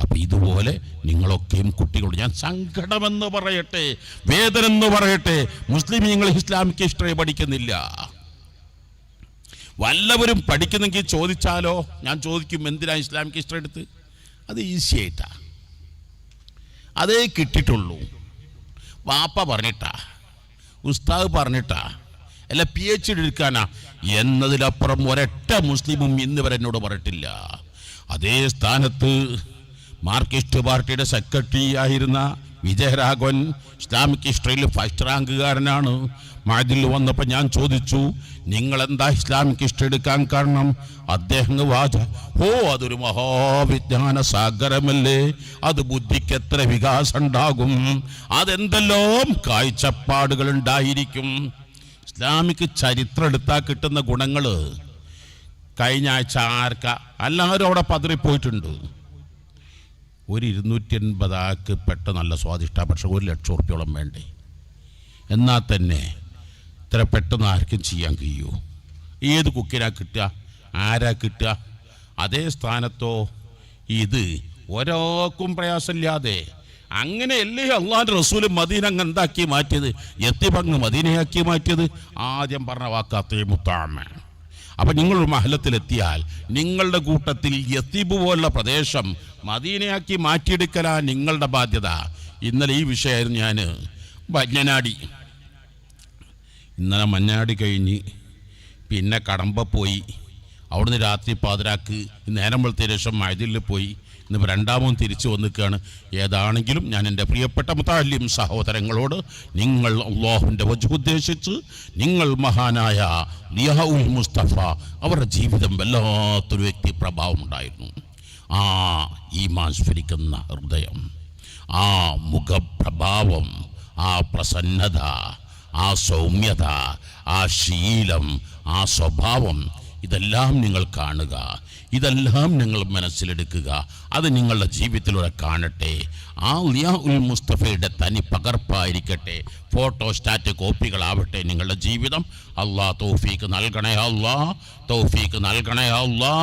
അപ്പം ഇതുപോലെ നിങ്ങളൊക്കെയും കുട്ടികളോട് ഞാൻ സങ്കടമെന്ന് പറയട്ടെ, വേദന എന്ന് പറയട്ടെ, മുസ്ലിമീങ്ങൾ ഇസ്ലാമിക് ഹിസ്റ്ററി പഠിക്കുന്നില്ല. വല്ലവരും പഠിക്കുന്നെങ്കിൽ ചോദിച്ചാലോ? ഞാൻ ചോദിക്കും, എന്തിനാ ഇസ്ലാമിക് ഹിസ്റ്ററി എടുത്ത്? അത് ഈസി ആയിട്ടാ, അതേ കിട്ടിയിട്ടുള്ളൂ. വാപ്പ പറഞ്ഞിട്ടാ, ഉസ്താദ് പറഞ്ഞിട്ടാ, അല്ല PhD എടുക്കാനാ എന്നതിലപ്പുറം ഒരൊറ്റ മുസ്ലിമും ഇന്ന് വരെ എന്നോട് പറഞ്ഞിട്ടില്ല. അതേ സ്ഥാനത്ത് മാർക്സിസ്റ്റ് പാർട്ടിയുടെ സെക്രട്ടറി ആയിരുന്ന വിജയരാഘവൻ ഇസ്ലാമിക് ഹിസ്റ്ററിയിൽ ഫസ്റ്റ് റാങ്കുകാരനാണ്. മഅദിൽ വന്നപ്പോൾ ഞാൻ ചോദിച്ചു, നിങ്ങളെന്താ ഇസ്ലാമിക് ഹിസ്റ്ററി എടുക്കാൻ കാരണം? അദ്ദേഹം അതൊരു മഹാവിജ്ഞാന സാഗരമല്ലേ, അത് ബുദ്ധിക്ക് എത്ര വികാസം ഉണ്ടാകും, അതെന്തെല്ലാം കാഴ്ചപ്പാടുകൾ ഉണ്ടായിരിക്കും. ഇസ്ലാമിക് ചരിത്രം എടുത്താൽ കിട്ടുന്ന ഗുണങ്ങൾ കഴിഞ്ഞ ആഴ്ച എല്ലാവരും അവിടെ പതറിപ്പോയിട്ടുണ്ട്. ഒരു 280 ആൾക്ക് പെട്ടെന്ന് നല്ല സ്വാദിഷ്ട, പക്ഷേ 1 ലക്ഷം ഉറുപ്പ്യോളം വേണ്ടേ? എന്നാൽ തന്നെ ഇത്ര പെട്ടെന്ന് ആർക്കും ചെയ്യാൻ കഴിയുമോ? ഏത് കുക്കിനാ കിട്ടുക? ആരാ കിട്ടുക? അതേ സ്ഥാനത്തോ ഇത് ഒരാൾക്കും പ്രയാസമില്ലാതെ അങ്ങനെയല്ലേ അള്ളാഹുവിൻ്റെ റസൂൽ മദീന അങ്ങ് എന്താക്കി മാറ്റിയത്? യത്തീബങ്ങ് മദീനയാക്കി മാറ്റിയത്. ആദ്യം പറഞ്ഞ വാക്കാത്തേ മുത്താമ. അപ്പം നിങ്ങളൊരു മഹലത്തിലെത്തിയാൽ നിങ്ങളുടെ കൂട്ടത്തിൽ യത്തീബ് പോലുള്ള പ്രദേശം മദീനയാക്കി മാറ്റിയെടുക്കലാണ് നിങ്ങളുടെ ബാധ്യത. ഇന്നലെ ഈ വിഷയമായിരുന്നു. ഞാൻ ഇന്നലെ മഞ്ഞാടി കഴിഞ്ഞ് പിന്നെ കടമ്പ പോയി. അവിടുന്ന് രാത്രി പാതിരാക്ക് നേരം വെളുത്തതിന് ശേഷം മഅദിൽ പോയി. ഇന്ന് രണ്ടാമതും തിരിച്ചു വന്നിക്കുകയാണ്. ഏതാണെങ്കിലും ഞാൻ എൻ്റെ പ്രിയപ്പെട്ട മുതഅല്ലിം സഹോദരങ്ങളോട്, നിങ്ങൾ അല്ലാഹുവിൻ്റെ വജ്ഹ് ഉദ്ദേശിച്ച് നിങ്ങൾ മഹാനായ ലിയാഉൽ മുസ്തഫ അവരുടെ ജീവിതം വല്ലാത്തൊരു വ്യക്തി പ്രഭാവം ഉണ്ടായിരുന്നു. ആ ഈമാൻ സ്ഫരിക്കുന്ന ഹൃദയം, ആ മുഖപ്രഭാവം, ആ പ്രസന്നത, ആ സൗമ്യത, ആ ശീലം, ആ സ്വഭാവം ഇതെല്ലാം നിങ്ങൾ കാണുക, ഇതെല്ലാം നിങ്ങൾ മനസ്സിലെടുക്കുക, അത് നിങ്ങളുടെ ജീവിതത്തിലൂടെ കാണട്ടെ. ആ ലിയാ ഉൽ മുസ്തഫയുടെ തനി പകർപ്പായിരിക്കട്ടെ, ഫോട്ടോ സ്റ്റാറ്റ് കോപ്പികളാവട്ടെ നിങ്ങളുടെ ജീവിതം. അള്ളാഹ് തൗഫീക്ക് നൽകണേ അല്ലാ, തൗഫീക്ക് നൽകണേ അല്ലാ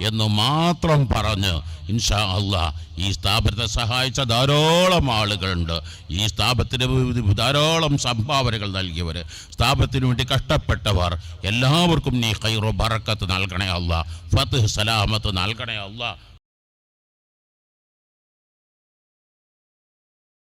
എന്ന് മാത്രം പറഞ്ഞ് ഇൻഷാ അല്ലാ ഈ സ്ഥാപനത്തെ സഹായിച്ച ധാരാളം ആളുകളുണ്ട്. ഈ സ്ഥാപനത്തിന് ധാരാളം സംഭാവനകൾ നൽകിയവർ, സ്ഥാപനത്തിന് വേണ്ടി കഷ്ടപ്പെട്ടവർ, എല്ലാവർക്കും നീ ഖൈറു ബറക്കത്ത് നൽകണേ അല്ലാ, ഫത്ഹ് സലാമത്ത് നൽകണേ അല്ലാ.